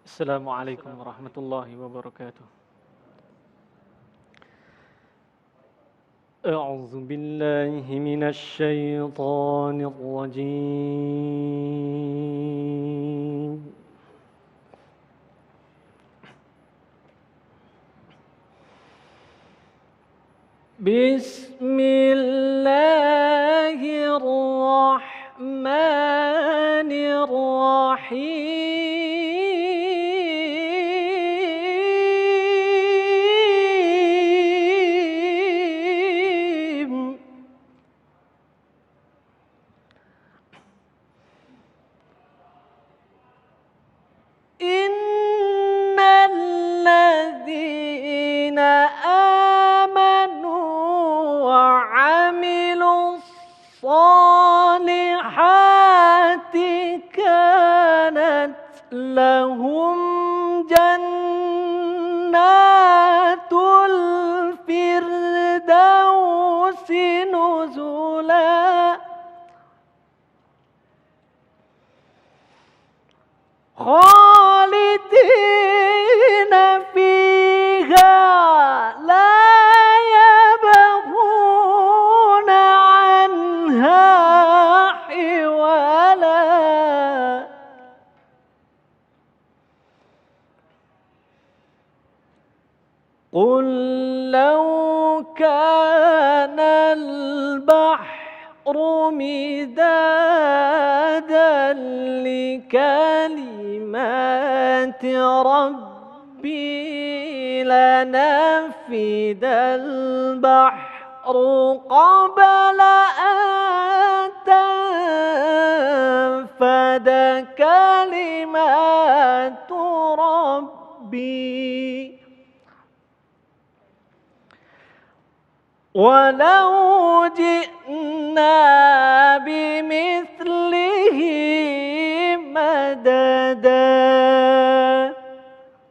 السلام عليكم ورحمة الله وبركاته. أعوذ بالله من الشيطان الرجيم. بسم الله الرحمن الرحيم. إن الذين آمنوا وعملوا الصالحات كانت لهم جنات الفردوس نزلا خالدين فيها لا يبغون عنها حولا. قل لو كان البحر مدادا لكلمات ربي لنفد البحر قبل أن تنفد كلمات ربي ولو جئنا بمثله مددا.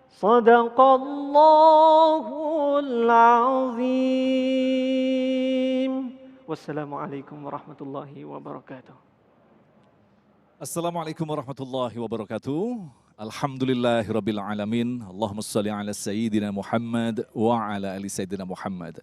صدق الله العظيم. والسلام عليكم ورحمة الله وبركاته. Assalamualaikum warahmatullahi wabarakatuh. Alhamdulillahirabbil alamin. Allahumma shalli ala sayyidina Muhammad wa ala ali sayyidina Muhammad.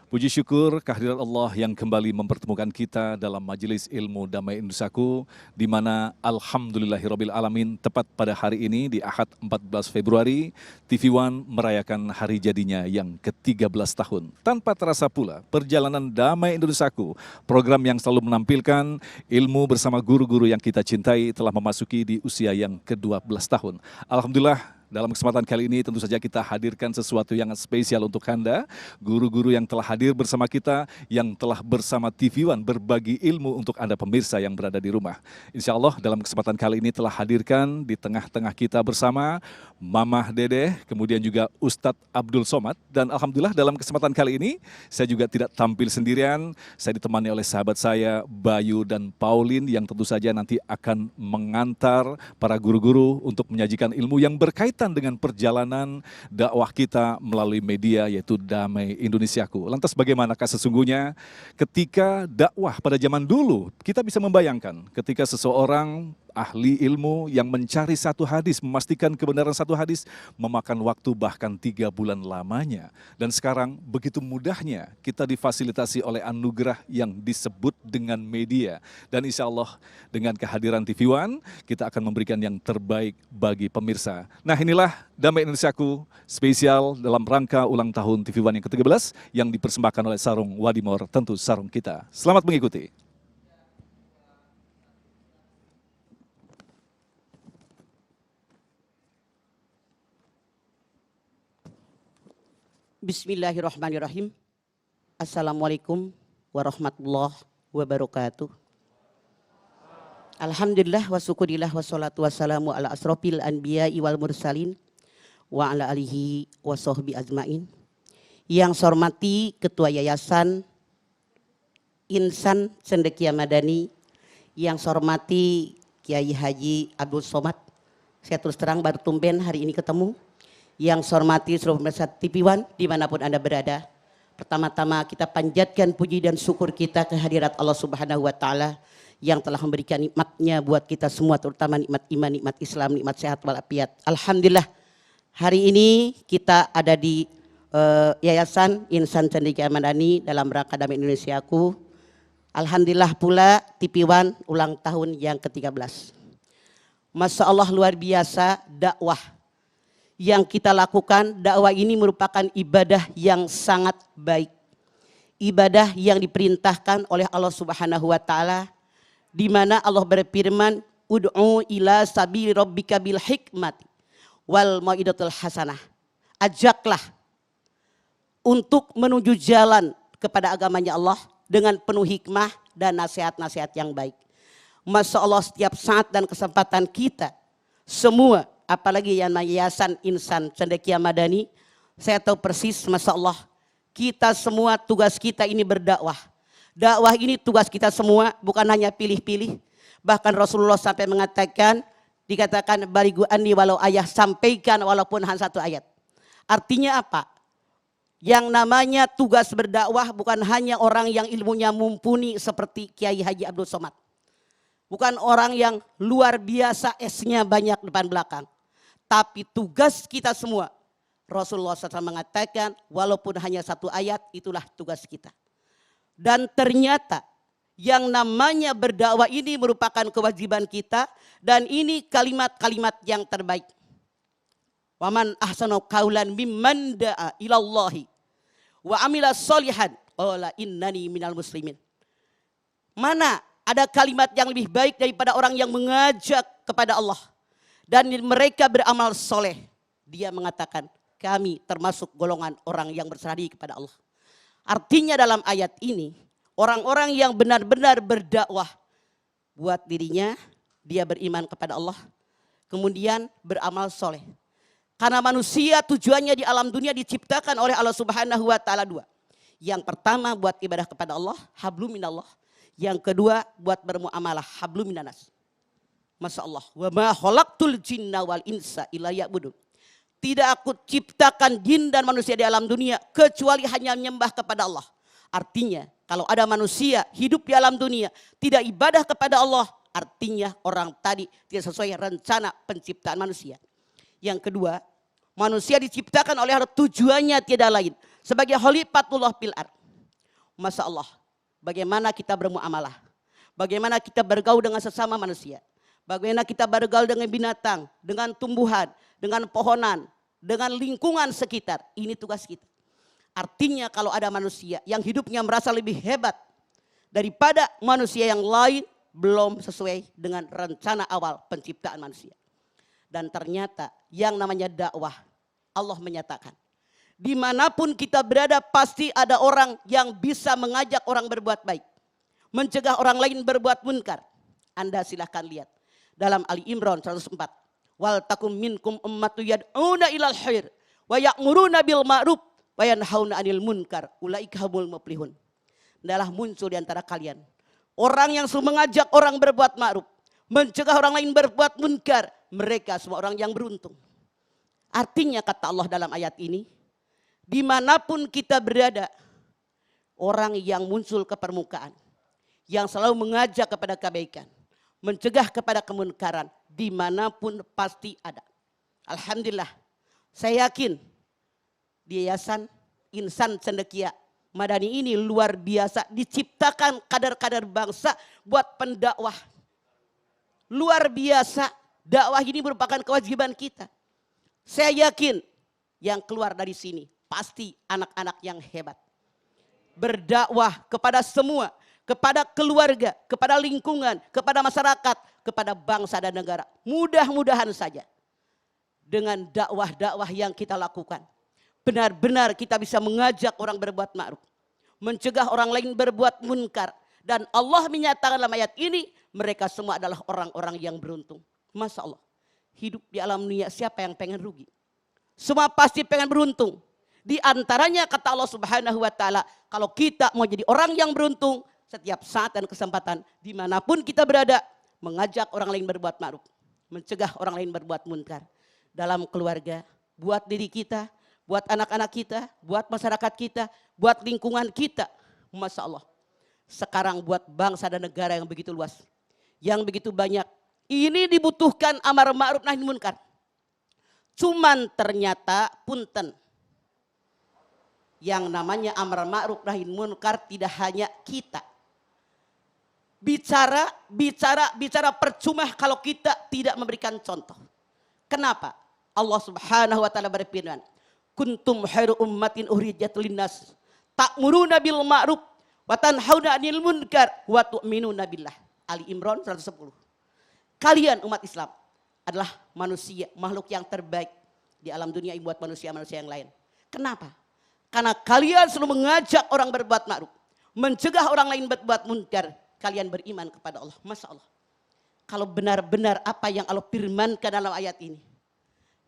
Puji syukur kehadirat Allah yang kembali mempertemukan kita dalam majelis ilmu Damai Indonesiaku, di mana alhamdulillahirabbil alamin tepat pada hari ini di Ahad 14 Februari TV One merayakan hari jadinya yang ke-13 tahun. Tanpa terasa pula perjalanan Damai Indonesiaku, program yang selalu menampilkan ilmu bersama guru-guru yang kita cintai, telah memasuki di usia yang ke-12 tahun. Alhamdulillah, dalam kesempatan kali ini tentu saja kita hadirkan sesuatu yang spesial untuk Anda, guru-guru yang telah hadir bersama kita, yang telah bersama TV One berbagi ilmu untuk Anda pemirsa yang berada di rumah. Insya Allah dalam kesempatan kali ini telah hadirkan di tengah-tengah kita bersama Mamah Dede, kemudian juga Ustadz Abdul Somad, dan Alhamdulillah dalam kesempatan kali ini saya juga tidak tampil sendirian, saya ditemani oleh sahabat saya Bayu dan Pauline yang tentu saja nanti akan mengantar para guru-guru untuk menyajikan ilmu yang berkaitan dengan perjalanan dakwah kita melalui media yaitu Damai Indonesiaku. Lantas bagaimanakah sesungguhnya ketika dakwah pada zaman dulu? Kita bisa membayangkan ketika seseorang ahli ilmu yang mencari satu hadis, memastikan kebenaran satu hadis, memakan waktu bahkan 3 bulan lamanya. Dan sekarang begitu mudahnya kita difasilitasi oleh anugerah yang disebut dengan media. Dan insya Allah dengan kehadiran TV One, kita akan memberikan yang terbaik bagi pemirsa. Nah inilah Damai Indonesiaku spesial dalam rangka ulang tahun TV One yang ke-13 yang dipersembahkan oleh Sarung Wadimor, tentu sarung kita. Selamat mengikuti. Bismillahirrahmanirrahim. Assalamualaikum warahmatullahi wabarakatuh. Alhamdulillah wa syukurillah wassalatu wassalamu ala asrofil anbiya'i wal mursalin wa ala alihi wa sahbi ajmain. Yang saya hormati Ketua Yayasan Insan Cendekia Madani, yang saya hormati Kiai Haji Abdul Somad. Saya terus terang baru tumben hari ini ketemu. Yang saya hormati seluruh pemirsa TV One dimanapun Anda berada. Pertama-tama kita panjatkan puji dan syukur kita kehadirat Allah Subhanahu wa Ta'ala yang telah memberikan nikmatnya buat kita semua, terutama nikmat iman, nikmat Islam, nikmat sehat walafiat. Alhamdulillah hari ini kita ada di Yayasan Insan Cendekia Madani dalam rangka Damai Indonesiaku. Alhamdulillah pula TV One ulang tahun yang ke-13. Masya Allah luar biasa dakwah yang kita lakukan. Dakwah ini merupakan ibadah yang sangat baik. Ibadah yang diperintahkan oleh Allah Subhanahu wa taala, di mana Allah berfirman, "Ud'u ila sabili rabbika bil hikmati wal mau'izatil hasanah." Ajaklah untuk menuju jalan kepada agamanya Allah dengan penuh hikmah dan nasihat-nasihat yang baik. Masya Allah setiap saat dan kesempatan kita semua, apalagi yang Yayasan Insan Cendekia Madani, saya tahu persis Masya Allah kita semua tugas kita ini berdakwah. Dakwah ini tugas kita semua, bukan hanya pilih-pilih. Bahkan Rasulullah sampai mengatakan, dikatakan baligu anni walau ayah, sampaikan walaupun hanya satu ayat. Artinya apa? Yang namanya tugas berdakwah bukan hanya orang yang ilmunya mumpuni seperti Kiai Haji Abdul Somad. Bukan orang yang luar biasa esnya banyak depan belakang. Tapi tugas kita semua, Rasulullah SAW mengatakan walaupun hanya satu ayat, itulah tugas kita. Dan ternyata yang namanya berdakwah ini merupakan kewajiban kita, dan ini kalimat-kalimat yang terbaik. Waman ahsanu qaulan mimman da'a ilallahi wa amila sholihan qala innani minal muslimin. Mana ada kalimat yang lebih baik daripada orang yang mengajak kepada Allah dan mereka beramal soleh. Dia mengatakan, kami termasuk golongan orang yang berserah diri kepada Allah. Artinya dalam ayat ini, orang-orang yang benar-benar berdakwah buat dirinya, dia beriman kepada Allah, kemudian beramal soleh. Karena manusia tujuannya di alam dunia diciptakan oleh Allah Subhanahu wa taala dua. Yang pertama buat ibadah kepada Allah, hablum minallah. Yang kedua buat bermuamalah, hablum minanas. Masya Allah. Wa ma khalaqtul jinna wal insa illa ya'budun. Tidak aku ciptakan jin dan manusia di alam dunia kecuali hanya menyembah kepada Allah. Artinya kalau ada manusia hidup di alam dunia tidak ibadah kepada Allah, artinya orang tadi tidak sesuai rencana penciptaan manusia. Yang kedua, manusia diciptakan oleh Allah, tujuannya tidak lain sebagai khalifatullah fil ardh. Masya Allah, bagaimana kita bermuamalah, bagaimana kita bergaul dengan sesama manusia, bagaimana kita bergaul dengan binatang, dengan tumbuhan, dengan pohonan, dengan lingkungan sekitar. Ini tugas kita. Artinya kalau ada manusia yang hidupnya merasa lebih hebat daripada manusia yang lain, belum sesuai dengan rencana awal penciptaan manusia. Dan ternyata yang namanya dakwah, Allah menyatakan, dimanapun kita berada pasti ada orang yang bisa mengajak orang berbuat baik, mencegah orang lain berbuat munkar. Anda silahkan lihat dalam Ali Imran 104. Wal takum minkum ummatu yad'una ilal khair wa ya'muruna bil ma'ruf wa yanhauna 'anil munkar ulaika humul muflihun. Adalah muncul di antara kalian orang yang selalu mengajak orang berbuat ma'ruf, mencegah orang lain berbuat munkar. Mereka semua orang yang beruntung. Artinya kata Allah dalam ayat ini, dimanapun kita berada, orang yang muncul ke permukaan, yang selalu mengajak kepada kebaikan, mencegah kepada kemunkaran, dimanapun pasti ada. Alhamdulillah, saya yakin di Yayasan Insan Cendekia Madani ini luar biasa, diciptakan kader-kader bangsa buat pendakwah. Luar biasa, dakwah ini merupakan kewajiban kita. Saya yakin yang keluar dari sini pasti anak-anak yang hebat. Berdakwah kepada semua, kepada keluarga, kepada lingkungan, kepada masyarakat, kepada bangsa dan negara. Mudah-mudahan saja dengan dakwah-dakwah yang kita lakukan, benar-benar kita bisa mengajak orang berbuat ma'ruf, mencegah orang lain berbuat munkar. Dan Allah menyatakan dalam ayat ini, mereka semua adalah orang-orang yang beruntung. Masya Allah, hidup di alam dunia siapa yang pengen rugi? Semua pasti pengen beruntung. Di antaranya kata Allah Subhanahu wa taala, kalau kita mau jadi orang yang beruntung, setiap saat dan kesempatan dimanapun kita berada, mengajak orang lain berbuat ma'ruf, mencegah orang lain berbuat munkar. Dalam keluarga, buat diri kita, buat anak-anak kita, buat masyarakat kita, buat lingkungan kita. Masya Allah. sekarang buat bangsa dan negara yang begitu luas, yang begitu banyak. Ini dibutuhkan amar ma'ruf nahi munkar. Cuman ternyata punten, yang namanya amar ma'ruf nahi munkar tidak hanya kita. Bicara percuma kalau kita tidak memberikan contoh. Kenapa? Allah Subhanahu wa taala berfirman, "Kuntum khairu ummatin ukhrijat linnas, ta'muruna bil ma'ruf wa tanhauna 'anil munkar wa tu'minuna billah." Ali Imran 110. Kalian umat Islam adalah manusia, makhluk yang terbaik di alam dunia buat manusia-manusia yang lain. Kenapa? Karena kalian selalu mengajak orang berbuat ma'ruf, mencegah orang lain berbuat munkar. Kalian beriman kepada Allah. Masya Allah. Kalau benar-benar apa yang Allah firmankan dalam ayat ini,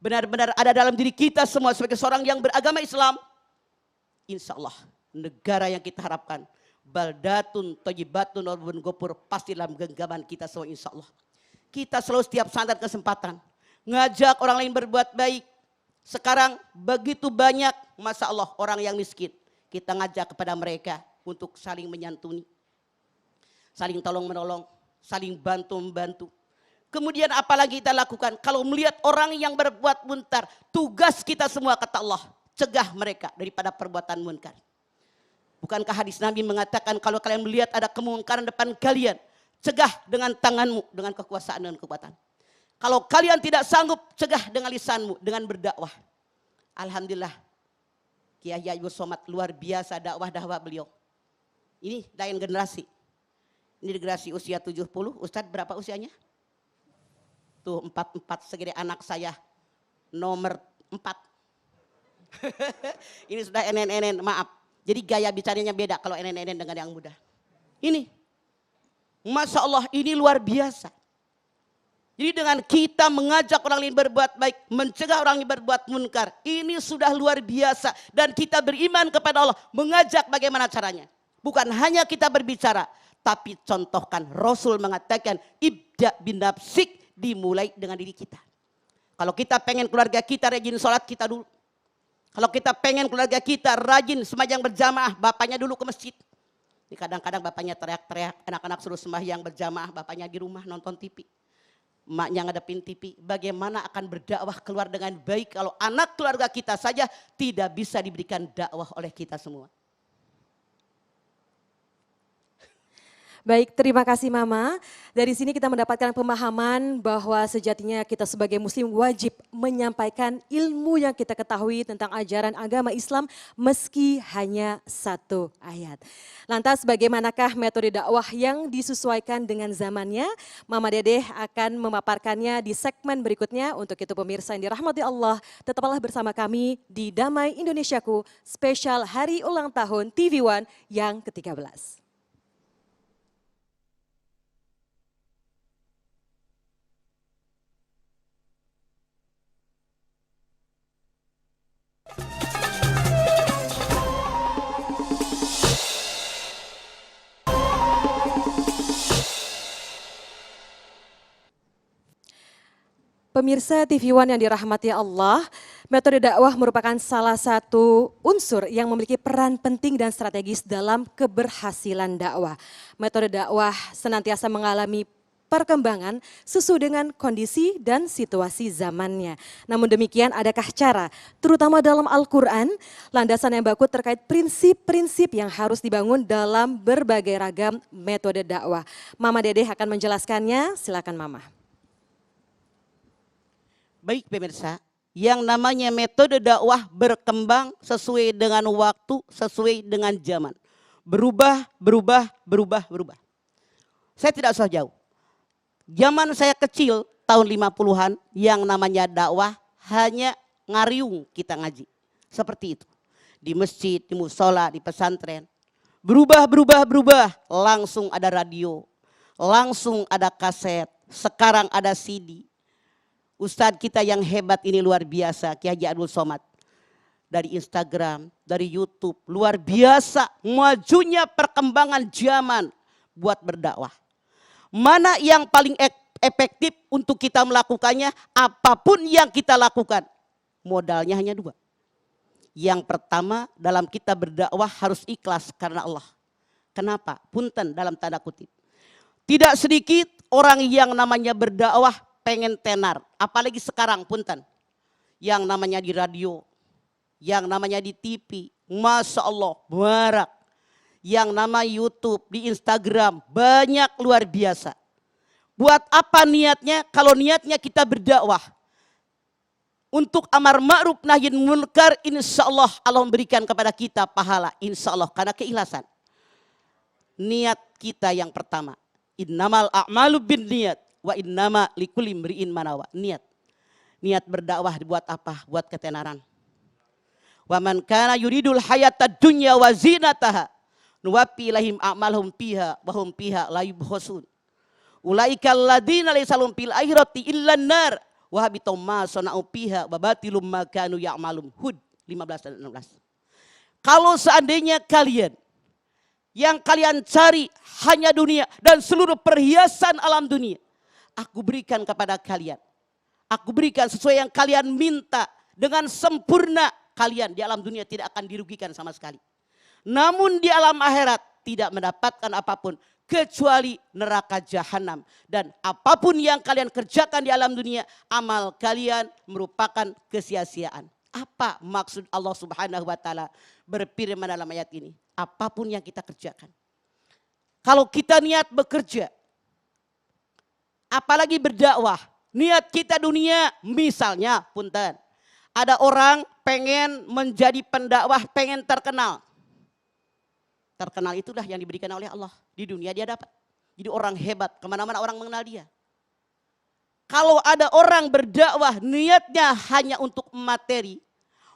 benar-benar ada dalam diri kita semua sebagai seorang yang beragama Islam, insya Allah negara yang kita harapkan, baldatun thayyibatun warbun ghafur, pasti dalam genggaman kita semua insya Allah. Kita selalu setiap saat dan kesempatan ngajak orang lain berbuat baik. Sekarang begitu banyak, masya Allah, orang yang miskin. Kita ngajak kepada mereka untuk saling menyantuni, saling tolong menolong, saling bantu membantu. Kemudian apalagi kita lakukan kalau melihat orang yang berbuat munkar, tugas kita semua kata Allah, cegah mereka daripada perbuatan munkar. Bukankah hadis Nabi mengatakan kalau kalian melihat ada kemungkaran depan kalian, cegah dengan tanganmu, dengan kekuasaan dan kekuatan. Kalau kalian tidak sanggup, cegah dengan lisanmu, dengan berdakwah. Alhamdulillah, Kiai Abdul Somad luar biasa dakwah beliau. Ini lain generasi. Ini generasi usia 70, Ustadz berapa usianya? Tuh 44, segede anak saya, nomor 4. Ini sudah NNN, maaf. Jadi gaya bicaranya beda kalau NNN dengan yang muda. Ini, Masya Allah, ini luar biasa. Jadi dengan kita mengajak orang lain berbuat baik, mencegah orang lain berbuat munkar, ini sudah luar biasa. Dan kita beriman kepada Allah, mengajak bagaimana caranya. Bukan hanya kita berbicara, tapi contohkan. Rasul mengatakan, ibda bin nafsik, dimulai dengan diri kita. Kalau kita pengen keluarga kita rajin sholat, kita dulu. Kalau kita pengen keluarga kita rajin sembahyang berjamaah, bapaknya dulu ke masjid. Ini kadang-kadang bapaknya teriak-teriak, anak-anak suruh sembahyang berjamaah, bapaknya di rumah nonton TV. Emaknya ngadepin TV. Bagaimana akan berdakwah keluar dengan baik kalau anak keluarga kita saja tidak bisa diberikan dakwah oleh kita semua. Baik, terima kasih Mama. Dari sini kita mendapatkan pemahaman bahwa sejatinya kita sebagai muslim wajib menyampaikan ilmu yang kita ketahui tentang ajaran agama Islam meski hanya satu ayat. Lantas bagaimanakah metode dakwah yang disesuaikan dengan zamannya? Mama Dedeh akan memaparkannya di segmen berikutnya. Untuk itu pemirsa yang dirahmati Allah, tetaplah bersama kami di Damai Indonesiaku, spesial Hari Ulang Tahun TV One yang ke-13. Pemirsa TV One yang dirahmati Allah, metode dakwah merupakan salah satu unsur yang memiliki peran penting dan strategis dalam keberhasilan dakwah. Metode dakwah senantiasa mengalami perkembangan sesuai dengan kondisi dan situasi zamannya. Namun demikian, adakah cara, terutama dalam Al-Quran, landasan yang baku terkait prinsip-prinsip yang harus dibangun dalam berbagai ragam metode dakwah? Mama Dedeh akan menjelaskannya, silakan Mama. Baik pemirsa, yang namanya metode dakwah berkembang sesuai dengan waktu, sesuai dengan zaman. Berubah. Saya tidak usah jauh. Zaman saya kecil, tahun 50-an, yang namanya dakwah hanya ngariung kita ngaji. Seperti itu. Di masjid, di musola, di pesantren. Berubah. Langsung ada radio, langsung ada kaset, sekarang ada CD. Ustadz kita yang hebat ini luar biasa, Kiai Abdul Somad. Dari Instagram, dari YouTube, luar biasa majunya perkembangan zaman buat berdakwah. Mana yang paling efektif untuk kita melakukannya, apapun yang kita lakukan, modalnya hanya 2. Yang pertama, dalam kita berdakwah harus ikhlas karena Allah. Kenapa? Punten dalam tanda kutip. Tidak sedikit orang yang namanya berdakwah pengen tenar. Apalagi sekarang punten. Yang namanya di radio, yang namanya di TV. Masya Allah, barak. Yang nama YouTube, di Instagram, banyak luar biasa. Buat apa niatnya? Kalau niatnya kita berdakwah untuk amar ma'ruf nahi munkar, insya Allah Allah memberikan kepada kita pahala, insya Allah karena keikhlasan. Niat kita yang pertama, innamal a'malu bin niat wa innama likulli imri'in ma nawa. Niat berdakwah buat apa? Buat ketenaran. Wa man kana yuridul hayatad dunya wa zinataha nuwaffi lahum a'malahum fiha wa hum fiha la yubkhasun. Ulaikal ladzina laysa lahum fil akhirati illan nar wa habitum ma sana'u fiha wa batilum ma kanu ya'malun. Hud 15 dan 16. Kalau seandainya kalian yang kalian cari hanya dunia dan seluruh perhiasan alam dunia, aku berikan kepada kalian. Aku berikan sesuai yang kalian minta dengan sempurna, kalian di alam dunia tidak akan dirugikan sama sekali. Namun di alam akhirat tidak mendapatkan apapun kecuali neraka jahanam. Dan apapun yang kalian kerjakan di alam dunia, amal kalian merupakan kesia-siaan. Apa maksud Allah Subhanahu wa taala berfirman dalam ayat ini? Apapun yang kita kerjakan. Kalau kita niat bekerja, apalagi berdakwah, niat kita dunia, misalnya punten, ada orang pengen menjadi pendakwah, pengen terkenal. Terkenal itulah yang diberikan oleh Allah. Di dunia dia dapat. Jadi orang hebat, kemana-mana orang mengenal dia. Kalau ada orang berdakwah niatnya hanya untuk materi.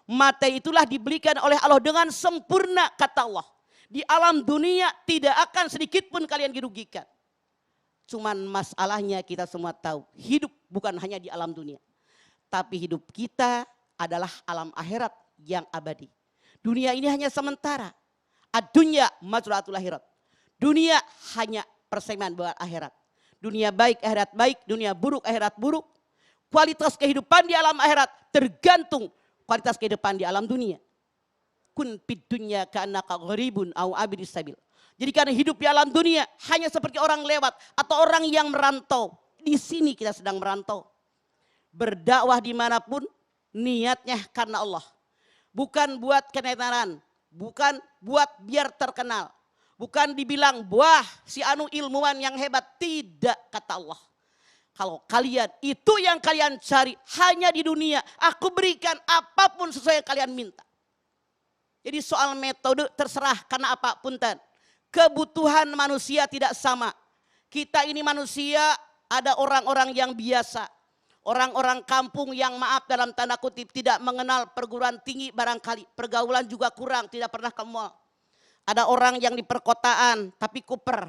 Materi itulah diberikan oleh Allah dengan sempurna kata Allah. Di alam dunia tidak akan sedikit pun kalian dirugikan. Cuman masalahnya kita semua tahu. Hidup bukan hanya di alam dunia. Tapi hidup kita adalah alam akhirat yang abadi. Dunia ini hanya sementara. Ad-dunya mazra'atul akhirat. Dunia hanya persamaan buat akhirat. Dunia baik, akhirat baik. Dunia buruk, akhirat buruk. Kualitas kehidupan di alam akhirat tergantung kualitas kehidupan di alam dunia. Kun fid dunya ka'annaka gharibun aw abidis sabil. Jadi karena hidup di alam dunia hanya seperti orang lewat atau orang yang merantau. Di sini kita sedang merantau. Berdakwah dimanapun niatnya karena Allah. Bukan buat ketenaran. Bukan buat biar terkenal. Bukan dibilang, wah si anu ilmuwan yang hebat. Tidak, kata Allah. Kalau kalian, itu yang kalian cari hanya di dunia. Aku berikan apapun sesuai yang kalian minta. Jadi soal metode terserah karena apa punten. Kebutuhan manusia tidak sama. Kita ini manusia, ada orang-orang yang biasa. Orang-orang kampung yang maaf dalam tanda kutip tidak mengenal perguruan tinggi barangkali. Pergaulan juga kurang, tidak pernah ke mall. Ada orang yang di perkotaan tapi kuper.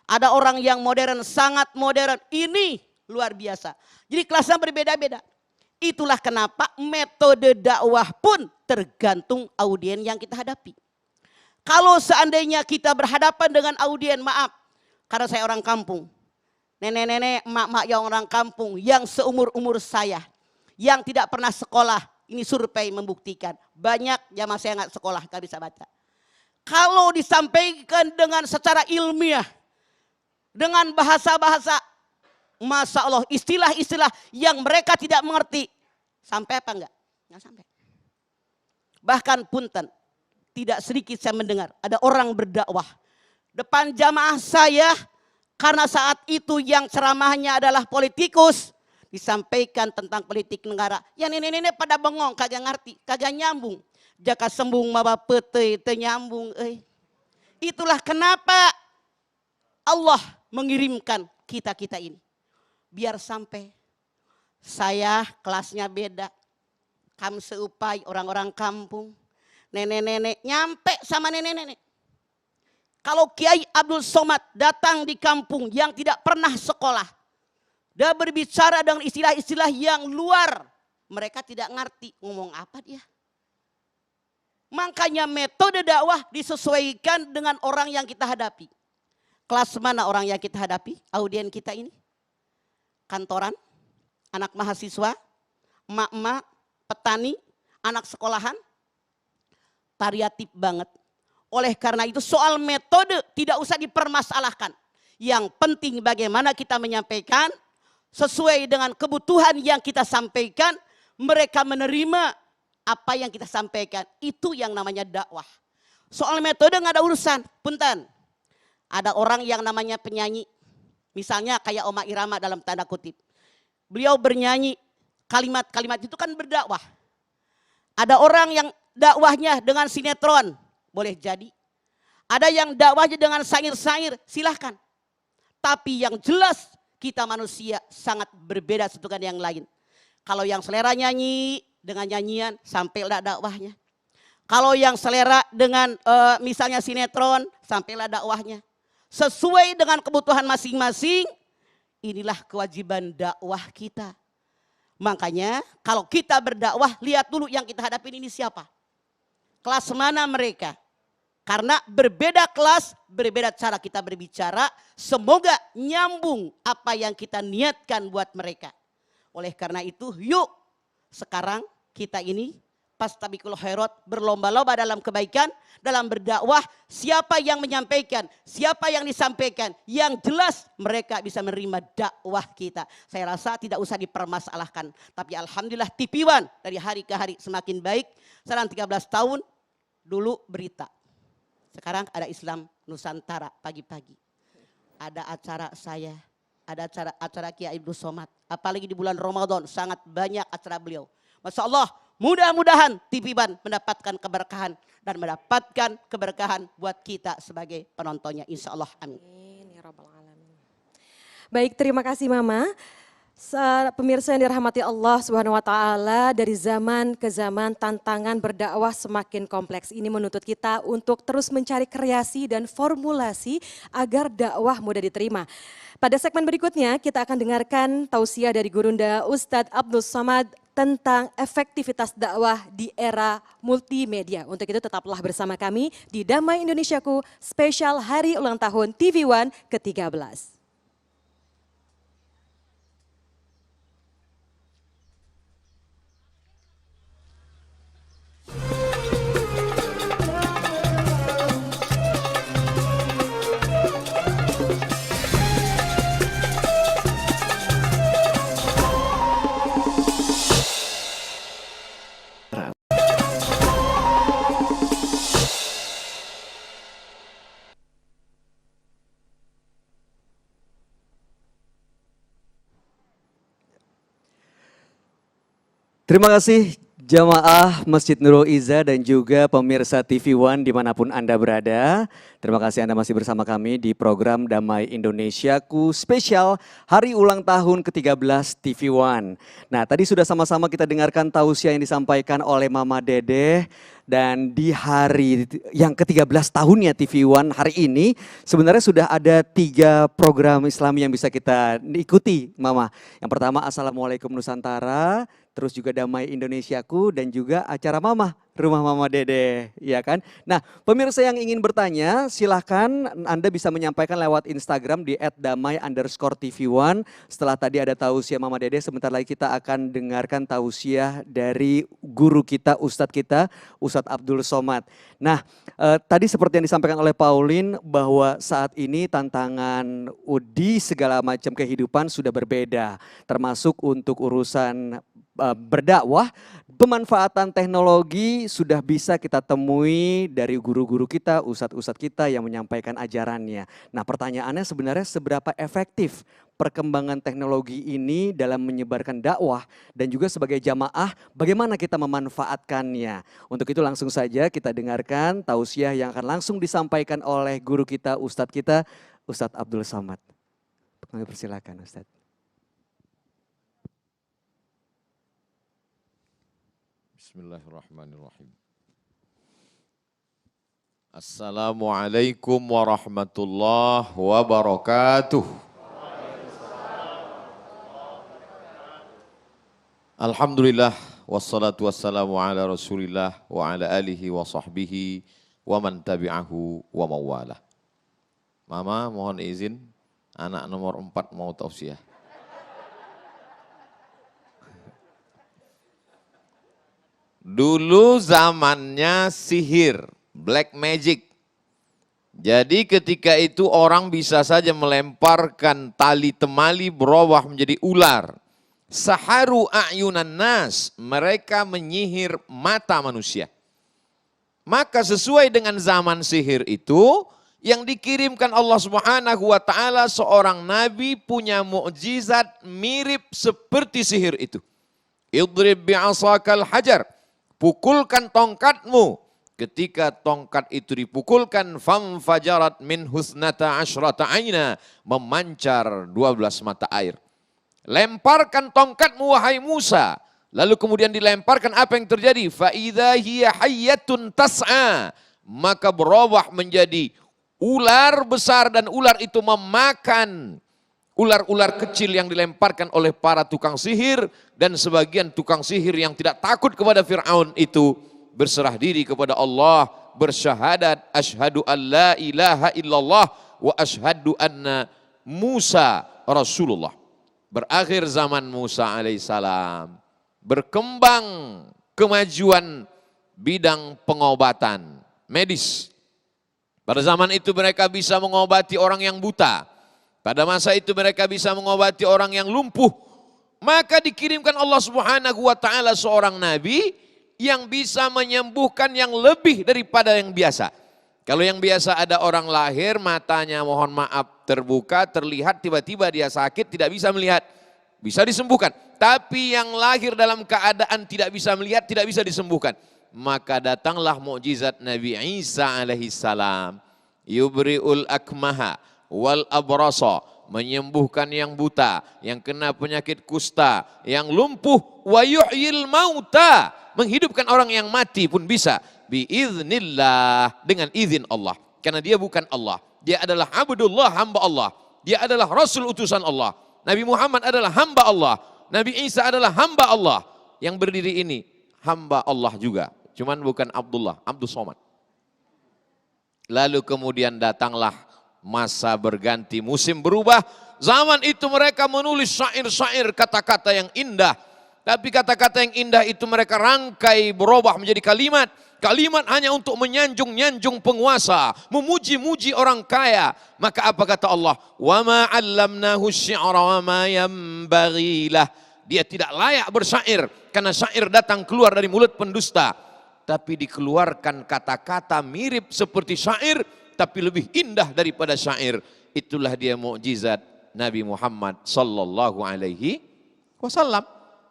Ada orang yang modern, sangat modern. Ini luar biasa. Jadi kelasnya berbeda-beda. Itulah kenapa metode dakwah pun tergantung audien yang kita hadapi. Kalau seandainya kita berhadapan dengan audien, maaf. Karena saya orang kampung. Nenek-nenek, emak-emak yang orang kampung yang seumur-umur saya. Yang tidak pernah sekolah. Ini survei membuktikan. Banyak jamaah saya nggak sekolah, nggak bisa baca. Kalau disampaikan dengan secara ilmiah. Dengan bahasa-bahasa. Masya Allah, istilah-istilah yang mereka tidak mengerti. Sampai apa enggak? Enggak sampai. Bahkan punten. Tidak sedikit saya mendengar. Ada orang berdakwah. Depan jamaah saya. Karena saat itu yang ceramahnya adalah politikus. Disampaikan tentang politik negara. Ya nenek-nenek pada bengong, kagak ngerti, kagak nyambung. Jaka sembung mawa pete, nyambung. Itulah kenapa Allah mengirimkan kita-kita ini. Biar sampai saya kelasnya beda. Kamu seupai orang-orang kampung. Nenek-nenek nyampe sama nenek-nenek. Kalau Kiai Abdul Somad datang di kampung yang tidak pernah sekolah. Dia berbicara dengan istilah-istilah yang luar. Mereka tidak ngerti ngomong apa dia. Makanya metode dakwah disesuaikan dengan orang yang kita hadapi. Kelas mana orang yang kita hadapi? Audien kita ini. Kantoran, anak mahasiswa, emak-emak, petani, anak sekolahan. Variatif banget. Oleh karena itu soal metode tidak usah dipermasalahkan. Yang penting bagaimana kita menyampaikan sesuai dengan kebutuhan yang kita sampaikan. Mereka menerima apa yang kita sampaikan. Itu yang namanya dakwah. Soal metode nggak ada urusan. Punten. Ada orang yang namanya penyanyi. Misalnya kayak Oma Irama dalam tanda kutip. Beliau bernyanyi. Kalimat-kalimat itu kan berdakwah. Ada orang yang dakwahnya dengan sinetron. Boleh jadi. Ada yang dakwahnya dengan syair-syair. Silahkan. Tapi yang jelas kita manusia sangat berbeda satu dengan yang lain. Kalau yang selera nyanyi dengan nyanyian sampailah dakwahnya. Kalau yang selera dengan misalnya sinetron sampailah dakwahnya. Sesuai dengan kebutuhan masing-masing, inilah kewajiban dakwah kita. Makanya kalau kita berdakwah, lihat dulu yang kita hadapin ini siapa. Kelas mana mereka. Karena berbeda kelas, berbeda cara kita berbicara. Semoga nyambung apa yang kita niatkan buat mereka. Oleh karena itu, yuk sekarang kita ini Fastabiqul khairat, berlomba-lomba dalam kebaikan, dalam berdakwah. Siapa yang menyampaikan, siapa yang disampaikan, yang jelas mereka bisa menerima dakwah kita. Saya rasa tidak usah dipermasalahkan. Tapi alhamdulillah TV One dari hari ke hari semakin baik. Sekarang 13 tahun, dulu berita. Sekarang ada Islam Nusantara pagi-pagi. Ada acara saya, ada acara Kiai Abdul Somad. Apalagi di bulan Ramadan sangat banyak acara beliau. Masya Allah, mudah-mudahan TV One mendapatkan keberkahan dan mendapatkan keberkahan buat kita sebagai penontonnya. Insya Allah, amin. Amin, ya Rabbal Alamin. Baik, terima kasih Mama. Pemirsa yang dirahmati Allah Subhanahu wa taala, dari zaman ke zaman tantangan berdakwah semakin kompleks. Ini menuntut kita untuk terus mencari kreasi dan formulasi agar dakwah mudah diterima. Pada segmen berikutnya kita akan dengarkan tausiah dari Gurunda Ustadz Abdul Somad tentang efektivitas dakwah di era multimedia. Untuk itu tetaplah bersama kami di Damai Indonesiaku spesial Hari Ulang Tahun TV One ke-13. Terima kasih jamaah Masjid Nurul Izzah dan juga pemirsa TV One dimanapun Anda berada. Terima kasih Anda masih bersama kami di program Damai Indonesiaku spesial Hari Ulang Tahun ke-13 TV One. Nah tadi sudah sama-sama kita dengarkan tausiah yang disampaikan oleh Mama Dedeh. Dan di hari yang ke-13 tahunnya TV One hari ini sebenarnya sudah ada 3 program Islami yang bisa kita ikuti Mama. Yang pertama Assalamualaikum Nusantara, terus juga Damai Indonesiaku dan juga acara Mama, Rumah Mama Dede, ya kan? Nah, pemirsa yang ingin bertanya silahkan Anda bisa menyampaikan lewat Instagram di @damai_TV1. Setelah tadi ada tausiah Mama Dede, sebentar lagi kita akan dengarkan tausiah dari guru kita, Ustadz kita, Ustadz Abdul Somad. Nah, tadi seperti yang disampaikan oleh Pauline bahwa saat ini tantangan di segala macam kehidupan sudah berbeda, termasuk untuk urusan berdakwah, pemanfaatan teknologi sudah bisa kita temui dari guru-guru kita, ustadz-ustadz kita yang menyampaikan ajarannya. Nah pertanyaannya sebenarnya seberapa efektif perkembangan teknologi ini dalam menyebarkan dakwah dan juga sebagai jamaah bagaimana kita memanfaatkannya. Untuk itu langsung saja kita dengarkan tausiah yang akan langsung disampaikan oleh guru kita, Ustadz Abdul Somad. Kami persilakan Ustadz. Bismillahirrahmanirrahim. Assalamualaikum warahmatullahi wabarakatuh. Alhamdulillah wassalatu wassalamu ala Rasulillah wa ala alihi wa sahbihi wa man tabi'ahu wa mawalah. Mama mohon izin, anak nomor 4 mau tausiah. Dulu zamannya sihir, black magic, Jadi ketika itu orang bisa saja melemparkan tali temali berubah menjadi ular. Saharu a'yunan nas, mereka menyihir mata manusia. Maka sesuai dengan zaman sihir itu, yang dikirimkan Allah Subhanahu wa taala seorang nabi punya mukjizat mirip seperti sihir itu. Idrib bi'asakal hajar, pukulkan tongkatmu. Ketika tongkat itu dipukulkan, famfajarat min husnata asyrata aina, memancar 12 mata air. Lemparkan tongkatmu wahai Musa. Lalu kemudian dilemparkan, apa yang terjadi? Fa idza hiya hayyatun tas'a, maka berubah menjadi ular besar dan ular itu memakan ular-ular kecil yang dilemparkan oleh para tukang sihir, dan sebagian tukang sihir yang tidak takut kepada Fir'aun itu berserah diri kepada Allah, bersyahadat asyhadu an la ilaha illallah wa asyhadu anna Musa Rasulullah. Berakhir zaman Musa alaihissalam, berkembang kemajuan bidang pengobatan medis. Pada zaman itu mereka bisa mengobati orang yang buta. Pada masa itu mereka bisa mengobati orang yang lumpuh. Maka dikirimkan Allah Subhanahu wa taala seorang nabi yang bisa menyembuhkan yang lebih daripada yang biasa. Kalau yang biasa ada orang lahir matanya mohon maaf terbuka, terlihat, tiba-tiba dia sakit, tidak bisa melihat, bisa disembuhkan. Tapi yang lahir dalam keadaan tidak bisa melihat, tidak bisa disembuhkan. Maka datanglah mukjizat Nabi Isa alaihissalam. Yubri'ul akmaha wal abrasa, menyembuhkan yang buta, yang kena penyakit kusta, yang lumpuh, wa yuhyil mauta, menghidupkan orang yang mati pun bisa, biiznillah, dengan izin Allah. Karena dia bukan Allah, dia adalah abdullah, hamba Allah. Dia adalah rasul utusan Allah. Nabi Muhammad adalah hamba Allah. Nabi Isa adalah hamba Allah. Yang berdiri ini hamba Allah juga, cuman bukan Abdullah, Abdus Somad. Lalu kemudian datanglah masa berganti, musim berubah. Zaman itu mereka menulis syair-syair, kata-kata yang indah. Tapi kata-kata yang indah itu mereka rangkai berubah menjadi kalimat. Kalimat hanya untuk menyanjung-nyanjung penguasa, memuji-muji orang kaya. Maka apa kata Allah? Wa ma 'allamnahu asy-syi'ra wa ma yanbaghi lah. Dia tidak layak bersyair karena syair datang keluar dari mulut pendusta. Tapi dikeluarkan kata-kata mirip seperti syair, tapi lebih indah daripada syair. Itulah dia mukjizat Nabi Muhammad sallallahu alaihi wasallam.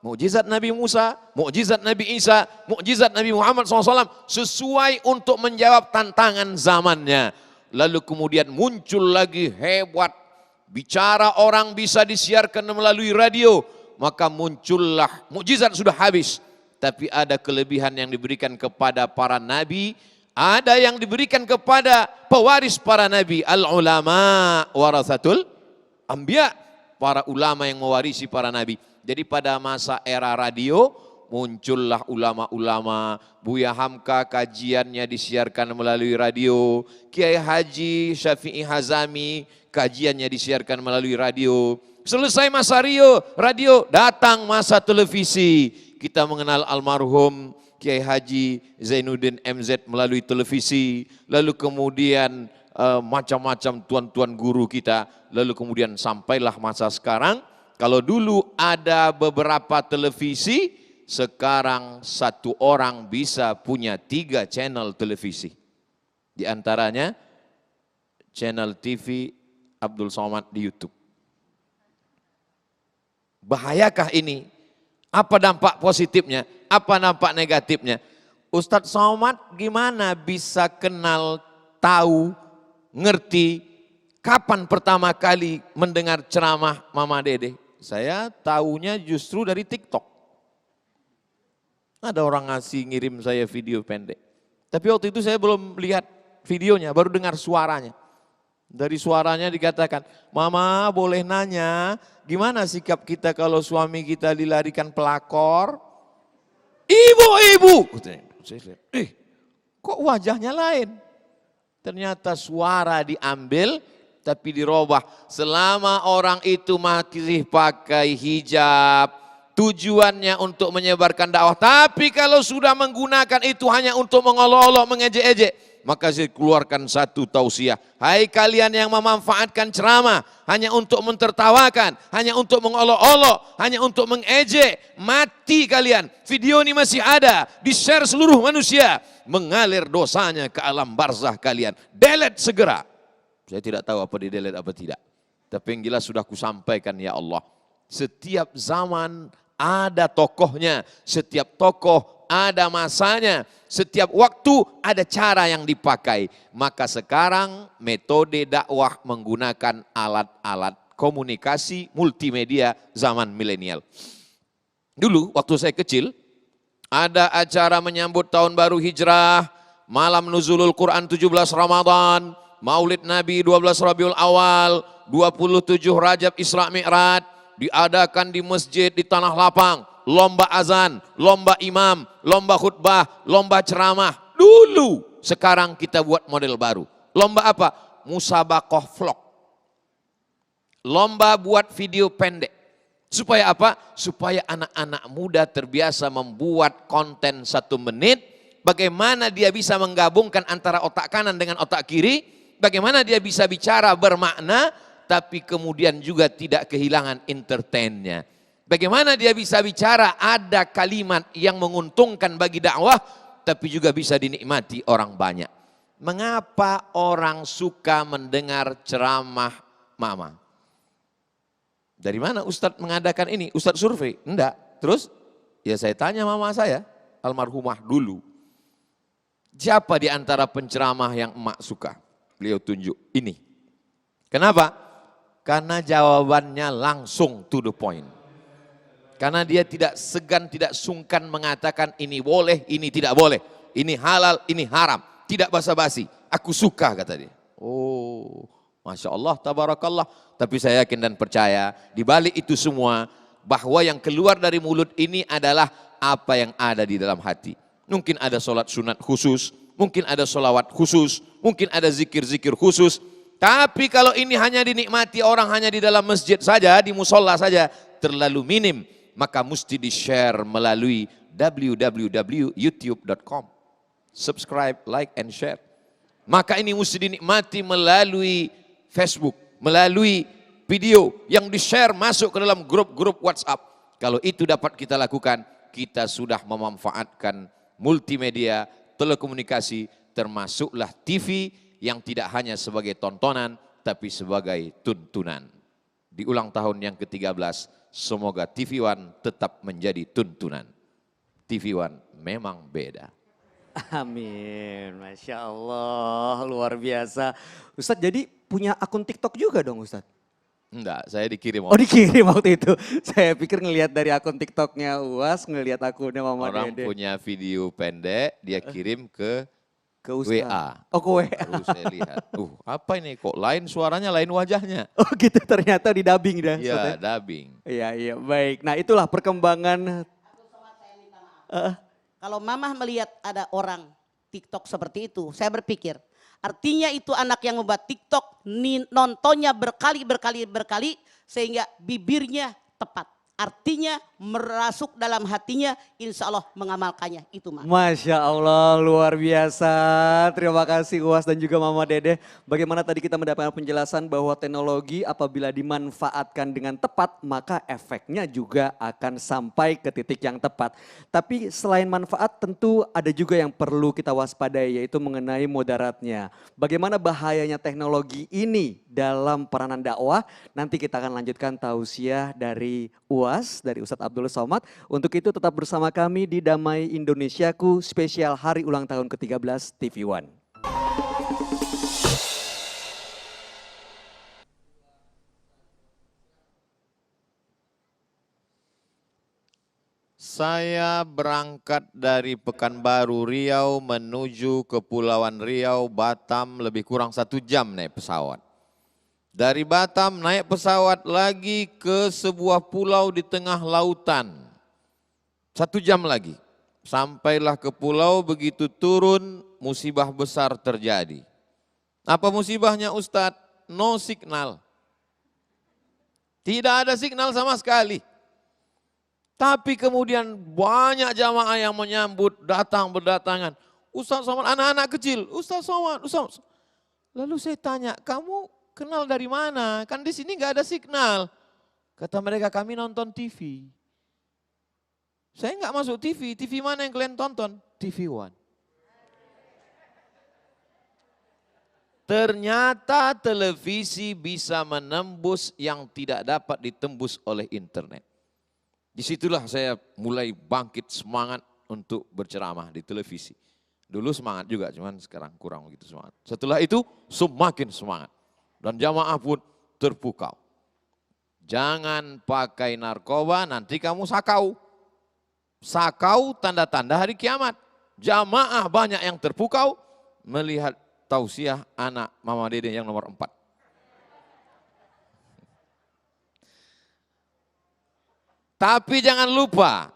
Mukjizat Nabi Musa, mukjizat Nabi Isa, mukjizat Nabi Muhammad SAW sesuai untuk menjawab tantangan zamannya. Lalu kemudian muncul lagi hebat, bicara orang bisa disiarkan melalui radio. Maka muncullah, mukjizat sudah habis. Tapi ada kelebihan yang diberikan kepada para nabi, ada yang diberikan kepada pewaris para nabi. Al-ulama warathatul anbiya, para ulama yang mewarisi para nabi. Jadi pada masa era radio muncullah ulama-ulama. Buya Hamka kajiannya disiarkan melalui radio. Kiai Haji Syafi'i Hazami kajiannya disiarkan melalui radio. Selesai masa radio datang masa televisi. Kita mengenal almarhum Kiai Haji Zainuddin MZ melalui televisi. Lalu kemudian macam-macam tuan-tuan guru kita. Lalu kemudian sampailah masa sekarang. Kalau dulu ada beberapa televisi, sekarang satu orang bisa punya 3 channel televisi. Di antaranya channel TV Abdul Somad di YouTube. Bahayakah ini? Apa dampak positifnya? Apa dampak negatifnya? Ustadz Somad gimana bisa kenal, tahu, ngerti, kapan pertama kali mendengar ceramah Mama Dede? Saya tahunya justru dari TikTok. Ada orang ngirim saya video pendek. Tapi waktu itu saya belum lihat videonya, baru dengar suaranya. Dari suaranya dikatakan, Mama boleh nanya, gimana sikap kita kalau suami kita dilarikan pelakor? Ibu-ibu! Saya lihat, kok wajahnya lain? Ternyata suara diambil, tapi dirubah. Selama orang itu masih pakai hijab, tujuannya untuk menyebarkan dakwah. Tapi kalau sudah menggunakan itu hanya untuk mengolok-olok, mengejek-ejek, Maka saya keluarkan satu tausiah. Hai kalian yang memanfaatkan ceramah hanya untuk mentertawakan, hanya untuk mengolok-olok, hanya untuk mengejek, mati kalian. Video ini masih ada, di-share seluruh manusia. Mengalir dosanya ke alam barzah kalian. Delete segera. Saya tidak tahu apa di-delete apa tidak. Tapi yang jelas sudah kusampaikan ya Allah. Setiap zaman ada tokohnya, setiap tokoh ada masanya, setiap waktu ada cara yang dipakai. Maka sekarang metode dakwah menggunakan alat-alat komunikasi multimedia zaman milenial. Dulu waktu saya kecil, ada acara menyambut tahun baru hijrah, malam nuzulul Quran 17 Ramadan, maulid Nabi 12 Rabiul Awal, 27 Rajab Isra Mi'raj, diadakan di masjid di Tanah Lapang, lomba azan, lomba imam, lomba khutbah, lomba ceramah. Dulu, sekarang kita buat model baru. Lomba apa? Musabaqah vlog. Lomba buat video pendek. Supaya apa? Supaya anak-anak muda terbiasa membuat konten 1 menit. Bagaimana dia bisa menggabungkan antara otak kanan dengan otak kiri. Bagaimana dia bisa bicara bermakna, tapi kemudian juga tidak kehilangan entertainnya. Bagaimana dia bisa bicara ada kalimat yang menguntungkan bagi dakwah, tapi juga bisa dinikmati orang banyak. Mengapa orang suka mendengar ceramah mama? Dari mana Ustadz mengadakan ini? Ustadz survei? Enggak. Terus? Ya saya tanya mama saya, almarhumah dulu. Siapa di antara penceramah yang emak suka? Beliau tunjuk, ini. Kenapa? Karena jawabannya langsung to the point. Karena dia tidak segan, tidak sungkan mengatakan ini boleh, ini tidak boleh. Ini halal, ini haram. Tidak basa-basi. Aku suka kata dia. Oh, Masya Allah, tabarakallah. Tapi saya yakin dan percaya di balik itu semua bahwa yang keluar dari mulut ini adalah apa yang ada di dalam hati. Mungkin ada sholat sunat khusus, mungkin ada sholawat khusus, mungkin ada zikir-zikir khusus. Tapi kalau ini hanya dinikmati orang hanya di dalam masjid saja, di musola saja, terlalu minim. Maka mesti di-share melalui www.youtube.com. Subscribe, like, and share. Maka ini mesti dinikmati melalui Facebook, melalui video yang di-share masuk ke dalam grup-grup WhatsApp. Kalau itu dapat kita lakukan, kita sudah memanfaatkan multimedia, telekomunikasi, termasuklah TV yang tidak hanya sebagai tontonan, tapi sebagai tuntunan. Di ulang tahun yang ke-13, semoga TV One tetap menjadi tuntunan. TV One memang beda. Amin, Masya Allah, luar biasa. Ustadz jadi punya akun TikTok juga dong Ustadz? Enggak, saya dikirim. Oh dikirim waktu itu. Saya pikir ngelihat dari akun TikToknya UAS, ngelihat akunnya Mama Orang Dede. punya video pendek, dia kirim ke Ustadz. WA. Oh ke WA. Lalu saya lihat, apa ini kok lain suaranya, lain wajahnya. Oh gitu ternyata di dubbing dah. Iya, dubbing. Iya, baik. Nah itulah perkembangan. Kalau mamah melihat ada orang TikTok seperti itu, saya berpikir artinya itu anak yang membuat TikTok nontonnya berkali sehingga bibirnya tepat. Artinya merasuk dalam hatinya, insya Allah mengamalkannya itu mah. Masya Allah luar biasa. Terima kasih UAS dan juga Mama Dede. Bagaimana tadi kita mendapatkan penjelasan bahwa teknologi apabila dimanfaatkan dengan tepat maka efeknya juga akan sampai ke titik yang tepat. Tapi selain manfaat tentu ada juga yang perlu kita waspadai yaitu mengenai mudaratnya. Bagaimana bahayanya teknologi ini dalam peranan dakwah. Nanti kita akan lanjutkan tausiah dari UAS, dari Ustadz Abdul Somad. Untuk itu tetap bersama kami di Damai Indonesiaku spesial hari ulang tahun ke-13 TV One. Saya berangkat dari Pekanbaru Riau menuju Kepulauan Riau, Batam lebih kurang 1 jam naik pesawat. Dari Batam naik pesawat lagi ke sebuah pulau di tengah lautan. 1 jam lagi. Sampailah ke pulau, begitu turun musibah besar terjadi. Apa musibahnya Ustadz? No signal. Tidak ada signal sama sekali. Tapi kemudian banyak jamaah yang menyambut datang berdatangan. Ustaz Somad, anak-anak kecil, Ustaz Somad, Ustaz. Lalu saya tanya, kamu kenal dari mana? Kan di sini nggak ada signal. Kata mereka, kami nonton TV. Saya nggak masuk TV, TV mana yang kalian tonton? TV One. Ternyata televisi bisa menembus yang tidak dapat ditembus oleh internet. Disitulah saya mulai bangkit semangat untuk berceramah di televisi. Dulu semangat juga, cuman sekarang kurang begitu semangat. Setelah itu semakin semangat. Dan jamaah pun terpukau. Jangan pakai narkoba, nanti kamu sakau. Sakau tanda-tanda hari kiamat. Jamaah banyak yang terpukau melihat tausiah anak Mama Dede yang nomor 4. Tapi jangan lupa,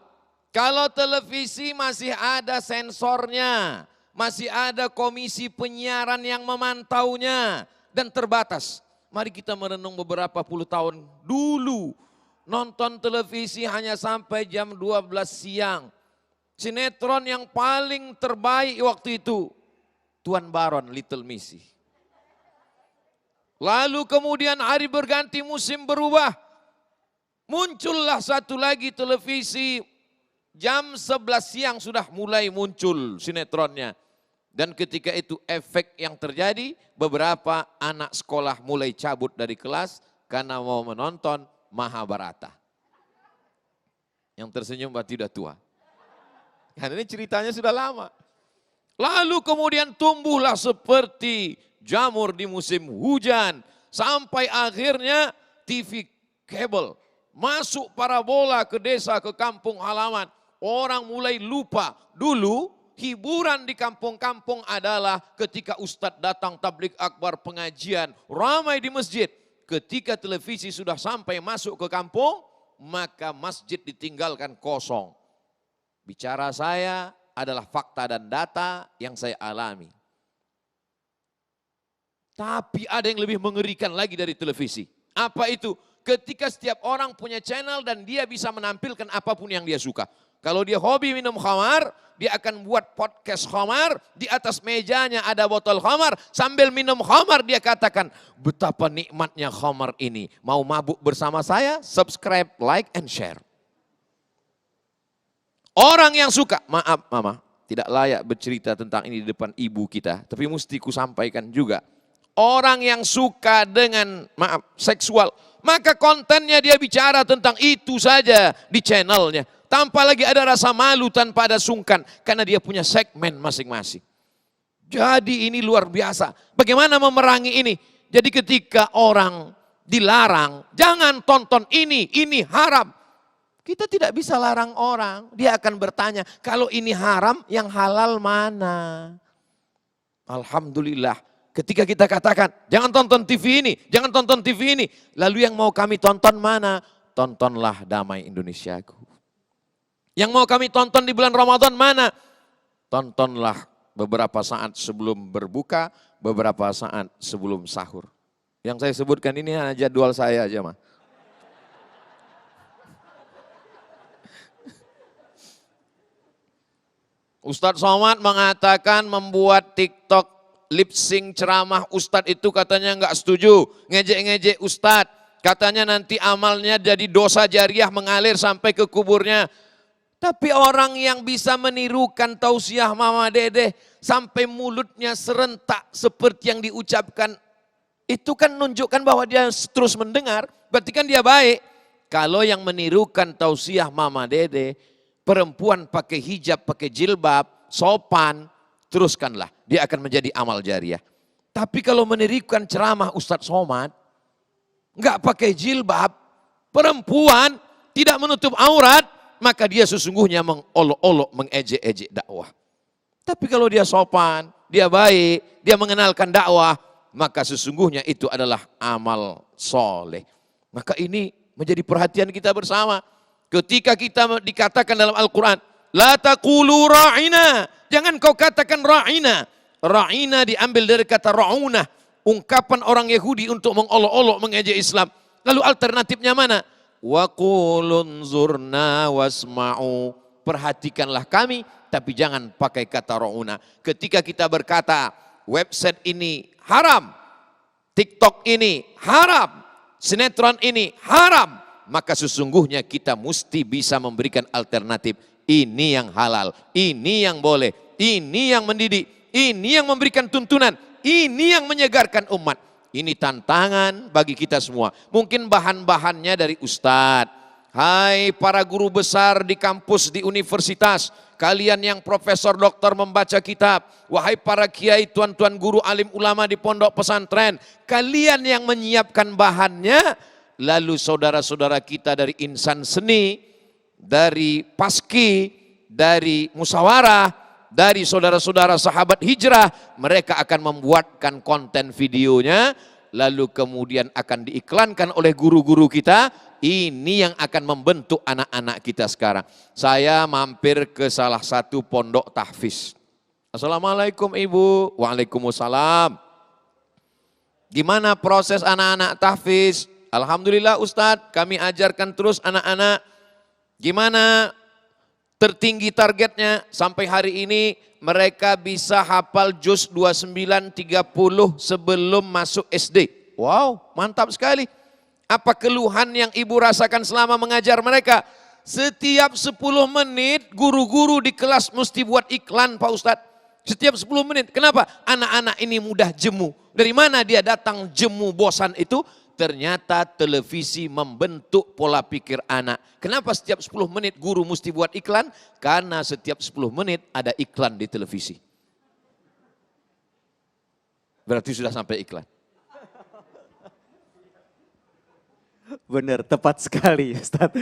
kalau televisi masih ada sensornya, masih ada komisi penyiaran yang memantaunya dan terbatas. Mari kita merenung beberapa puluh tahun dulu. Nonton televisi hanya sampai jam 12 siang. Sinetron yang paling terbaik waktu itu, Tuan Baron, Little Missy. Lalu kemudian hari berganti, musim berubah. Muncullah satu lagi televisi, jam 11 siang sudah mulai muncul sinetronnya. Dan ketika itu efek yang terjadi, beberapa anak sekolah mulai cabut dari kelas karena mau menonton Mahabharata. Yang tersenyum berarti sudah tua. Karena ini ceritanya sudah lama. Lalu kemudian tumbuhlah seperti jamur di musim hujan. Sampai akhirnya TV kabel masuk parabola ke desa, ke kampung halaman. Orang mulai lupa. Dulu hiburan di kampung-kampung adalah ketika ustadz datang tablik akbar, pengajian, ramai di masjid. Ketika televisi sudah sampai masuk ke kampung, maka masjid ditinggalkan kosong. Bicara saya adalah fakta dan data yang saya alami. Tapi ada yang lebih mengerikan lagi dari televisi. Apa itu? Ketika setiap orang punya channel dan dia bisa menampilkan apapun yang dia suka. Kalau dia hobi minum khamar, dia akan buat podcast khamar, di atas mejanya ada botol khamar, sambil minum khamar dia katakan, betapa nikmatnya khamar ini. Mau mabuk bersama saya? Subscribe, like, and share. Orang yang suka, maaf mama, tidak layak bercerita tentang ini di depan ibu kita, tapi mesti ku sampaikan juga. Orang yang suka dengan, maaf, seksual, maka kontennya dia bicara tentang itu saja di channelnya. Tanpa lagi ada rasa malu, tanpa ada sungkan. Karena dia punya segmen masing-masing. Jadi ini luar biasa. Bagaimana memerangi ini? Jadi ketika orang dilarang, jangan tonton ini haram. Kita tidak bisa larang orang. Dia akan bertanya, kalau ini haram, yang halal mana? Alhamdulillah. Ketika kita katakan, jangan tonton TV ini, jangan tonton TV ini. Lalu yang mau kami tonton mana? Tontonlah Damai Indonesiaku. Yang mau kami tonton di bulan Ramadan mana? Tontonlah beberapa saat sebelum berbuka, beberapa saat sebelum sahur. Yang saya sebutkan ini hanya jadwal saya aja mah. Ustadz Somad mengatakan membuat TikTok lip sync ceramah Ustadz itu katanya nggak setuju. Ngejek-ngejek Ustadz. Katanya nanti amalnya jadi dosa jariah mengalir sampai ke kuburnya. Tapi orang yang bisa menirukan tausiah Mama Dede sampai mulutnya serentak seperti yang diucapkan, itu kan menunjukkan bahwa dia terus mendengar, berarti kan dia baik. Kalau yang menirukan tausiah Mama Dede, perempuan pakai hijab, pakai jilbab, sopan, teruskanlah, dia akan menjadi amal jariah. Tapi kalau menirukan ceramah Ustadz Somad, enggak pakai jilbab, perempuan tidak menutup aurat, maka dia sesungguhnya mengolok-olok, mengejek-ejek dakwah. Tapi kalau dia sopan, dia baik, dia mengenalkan dakwah, maka sesungguhnya itu adalah amal soleh. Maka ini menjadi perhatian kita bersama. Ketika kita dikatakan dalam Al-Quran, la taqulu ra'ina, jangan kau katakan ra'ina. Ra'ina diambil dari kata ra'unah, ungkapan orang Yahudi untuk mengolok-olok, mengejek Islam. Lalu alternatifnya mana? Wa qulun zurna wasma'u, perhatikanlah kami, tapi jangan pakai kata ra'una. Ketika kita berkata website ini haram, TikTok ini haram, sinetron ini haram, maka sesungguhnya kita mesti bisa memberikan alternatif. Ini yang halal, ini yang boleh, ini yang mendidik, ini yang memberikan tuntunan, ini yang menyegarkan umat. Ini tantangan bagi kita semua. Mungkin bahan-bahannya dari ustadz. Hai para guru besar di kampus, di universitas, kalian yang profesor doktor membaca kitab, wahai para kiai, tuan-tuan guru alim ulama di pondok pesantren, kalian yang menyiapkan bahannya, lalu saudara-saudara kita dari insan seni, dari paski, dari musyawarah, dari saudara-saudara sahabat hijrah, mereka akan membuatkan konten videonya, lalu kemudian akan diiklankan oleh guru-guru kita. Ini yang akan membentuk anak-anak kita sekarang. Saya mampir ke salah satu pondok tahfiz. Assalamualaikum Ibu. Waalaikumsalam. Gimana proses anak-anak tahfiz? Alhamdulillah Ustadz, kami ajarkan terus anak-anak. Gimana tertinggi targetnya? Sampai hari ini mereka bisa hafal juz 29, 30 sebelum masuk SD. Wow, mantap sekali. Apa keluhan yang ibu rasakan selama mengajar mereka? Setiap 10 menit guru-guru di kelas mesti buat iklan Pak Ustadz. Setiap 10 menit. Kenapa? Anak-anak ini mudah jemu. Dari mana dia datang jemu bosan itu? Ternyata televisi membentuk pola pikir anak. Kenapa setiap 10 menit guru mesti buat iklan? Karena setiap 10 menit ada iklan di televisi. Berarti sudah sampai iklan. Benar, tepat sekali Ustaz.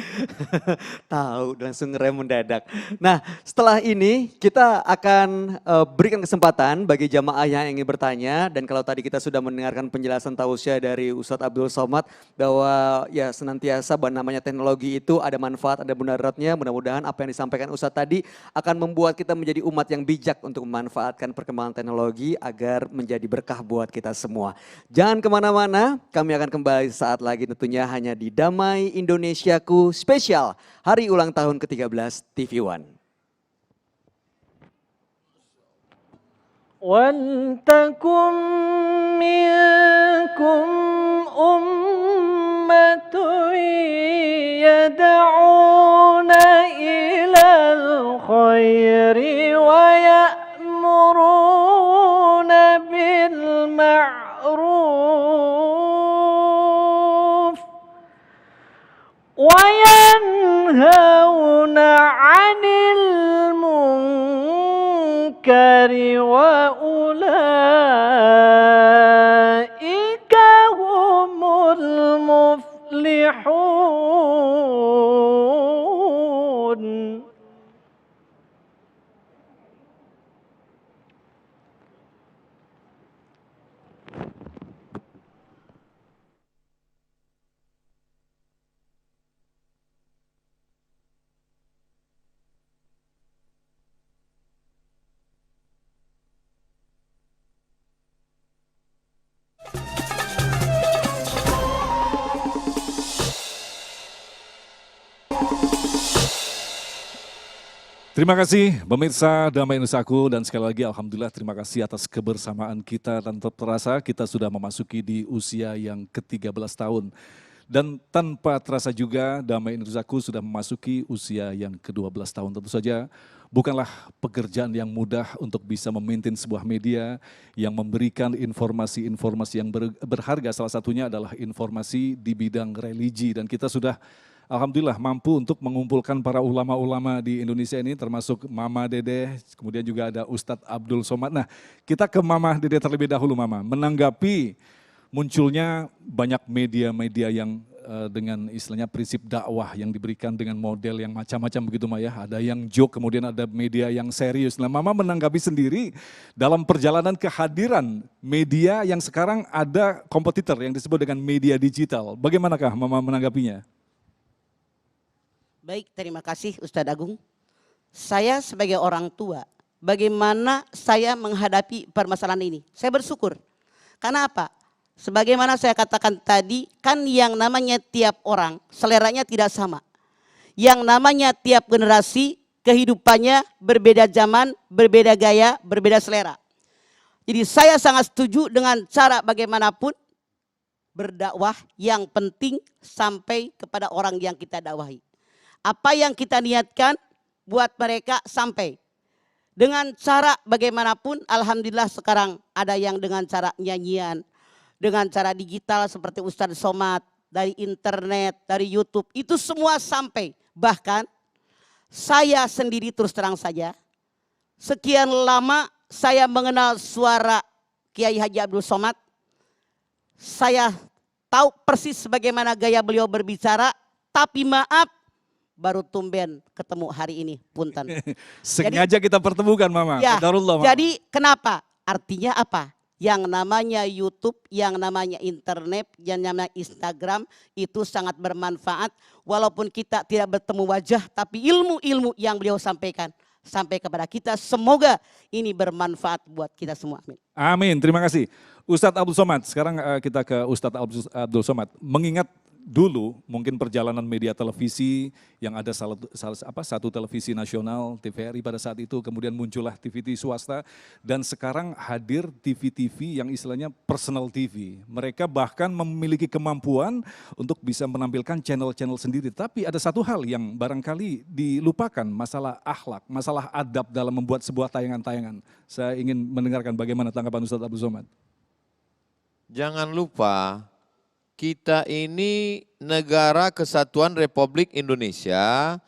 Tahu, langsung ngerem mendadak. Nah, setelah ini kita akan berikan kesempatan bagi jamaah yang ingin bertanya. Dan kalau tadi kita sudah mendengarkan penjelasan tausiah dari Ustadz Abdul Somad bahwa ya senantiasa bahwa namanya teknologi itu ada manfaat, ada mudaratnya. Mudah-mudahan apa yang disampaikan Ustadz tadi akan membuat kita menjadi umat yang bijak untuk memanfaatkan perkembangan teknologi agar menjadi berkah buat kita semua. Jangan kemana-mana, kami akan kembali saat lagi tentunya hanya di Damai Indonesiaku spesial hari ulang tahun ke-13 TV One. وَلْتَكُنْ مِنْكُمْ أُمَّةٌ يَدْعُونَ إِلَى الْخَيْرِ وَيَأْمُرُونَ بِالْمَعْرُوفِ وَيَنْهَوْنَ عَنِ الْمُنْكَرِ وَأُولَئِكَ هُمُ الْمُفْلِحُونَ. Terima kasih pemirsa Damai Indonesiaku dan sekali lagi Alhamdulillah terima kasih atas kebersamaan kita dan terasa kita sudah memasuki di usia yang ke-13 tahun. Dan tanpa terasa juga Damai Indonesiaku sudah memasuki usia yang ke-12 tahun. Tentu saja bukanlah pekerjaan yang mudah untuk bisa memaintain sebuah media yang memberikan informasi-informasi yang berharga. Salah satunya adalah informasi di bidang religi dan kita sudah Alhamdulillah mampu untuk mengumpulkan para ulama-ulama di Indonesia ini termasuk Mama Dede, kemudian juga ada Ustadz Abdul Somad. Nah kita ke Mama Dede terlebih dahulu Mama, menanggapi munculnya banyak media-media yang dengan istilahnya prinsip dakwah yang diberikan dengan model yang macam-macam begitu Maya. Ada yang joke, kemudian ada media yang serius. Nah Mama menanggapi sendiri dalam perjalanan kehadiran media yang sekarang ada kompetitor yang disebut dengan media digital. Bagaimanakah Mama menanggapinya? Baik, terima kasih Ustadz Agung. Saya sebagai orang tua, bagaimana saya menghadapi permasalahan ini? Saya bersyukur. Karena apa? Sebagaimana saya katakan tadi, kan yang namanya tiap orang seleranya tidak sama. Yang namanya tiap generasi kehidupannya, berbeda zaman, berbeda gaya, berbeda selera. Jadi saya sangat setuju dengan cara bagaimanapun berdakwah yang penting sampai kepada orang yang kita dakwahi. Apa yang kita niatkan buat mereka sampai. Dengan cara bagaimanapun, alhamdulillah sekarang ada yang dengan cara nyanyian, dengan cara digital seperti Ustadz Somad, dari internet, dari YouTube, itu semua sampai. Bahkan saya sendiri terus terang saja, sekian lama saya mengenal suara Kiai Haji Abdul Somad, saya tahu persis bagaimana gaya beliau berbicara, tapi maaf, baru tumben ketemu hari ini, punten. Sengaja kita pertemukan Mama. Ya, Qadarullah, Mama. jadi kenapa? Artinya apa? Yang namanya YouTube, yang namanya internet, yang namanya Instagram itu sangat bermanfaat. Walaupun kita tidak bertemu wajah, tapi ilmu-ilmu yang beliau sampaikan sampai kepada kita. Semoga ini bermanfaat buat kita semua. Amin. Amin, terima kasih. Ustadz Abdul Somad, sekarang kita ke Ustadz Abdul Somad. Mengingat dulu mungkin perjalanan media televisi yang ada satu televisi nasional TVRI pada saat itu, kemudian muncullah TV swasta, dan sekarang hadir TV yang istilahnya personal TV. Mereka bahkan memiliki kemampuan untuk bisa menampilkan channel-channel sendiri. Tapi ada satu hal yang barangkali dilupakan, masalah akhlak, masalah adab dalam membuat sebuah tayangan-tayangan. Saya ingin mendengarkan bagaimana tanggapan Ustadz Abdul Somad. Jangan lupa, kita ini negara kesatuan Republik Indonesia.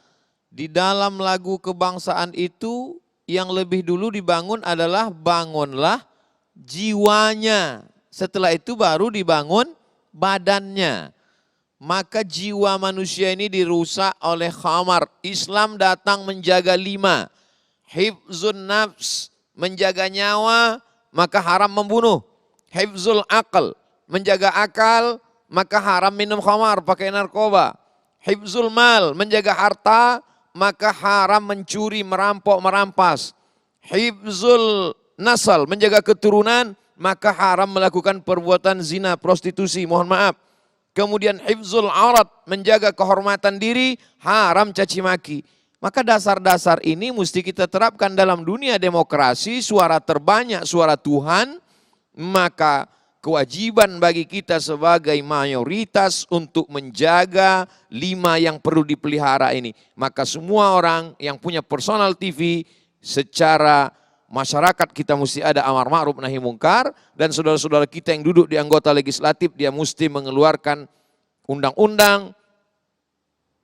Di dalam lagu kebangsaan itu yang lebih dulu dibangun adalah bangunlah jiwanya. Setelah itu baru dibangun badannya. Maka jiwa manusia ini dirusak oleh khamar. Islam datang menjaga 5. Hifzun nafs, menjaga nyawa, maka haram membunuh. Hifzul aql, menjaga akal, maka haram minum khamar, pakai narkoba. Hifzul mal, menjaga harta, maka haram mencuri, merampok, merampas. Hifzul nasal, menjaga keturunan, maka haram melakukan perbuatan zina, prostitusi, mohon maaf. Kemudian hifzul aurat, menjaga kehormatan diri, haram caci maki. Maka dasar-dasar ini mesti kita terapkan dalam dunia demokrasi, suara terbanyak, suara Tuhan, maka kewajiban bagi kita sebagai mayoritas untuk menjaga 5 yang perlu dipelihara ini. Maka semua orang yang punya personal TV secara masyarakat kita mesti ada amar ma'ruf nahi mungkar, dan saudara-saudara kita yang duduk di anggota legislatif dia mesti mengeluarkan undang-undang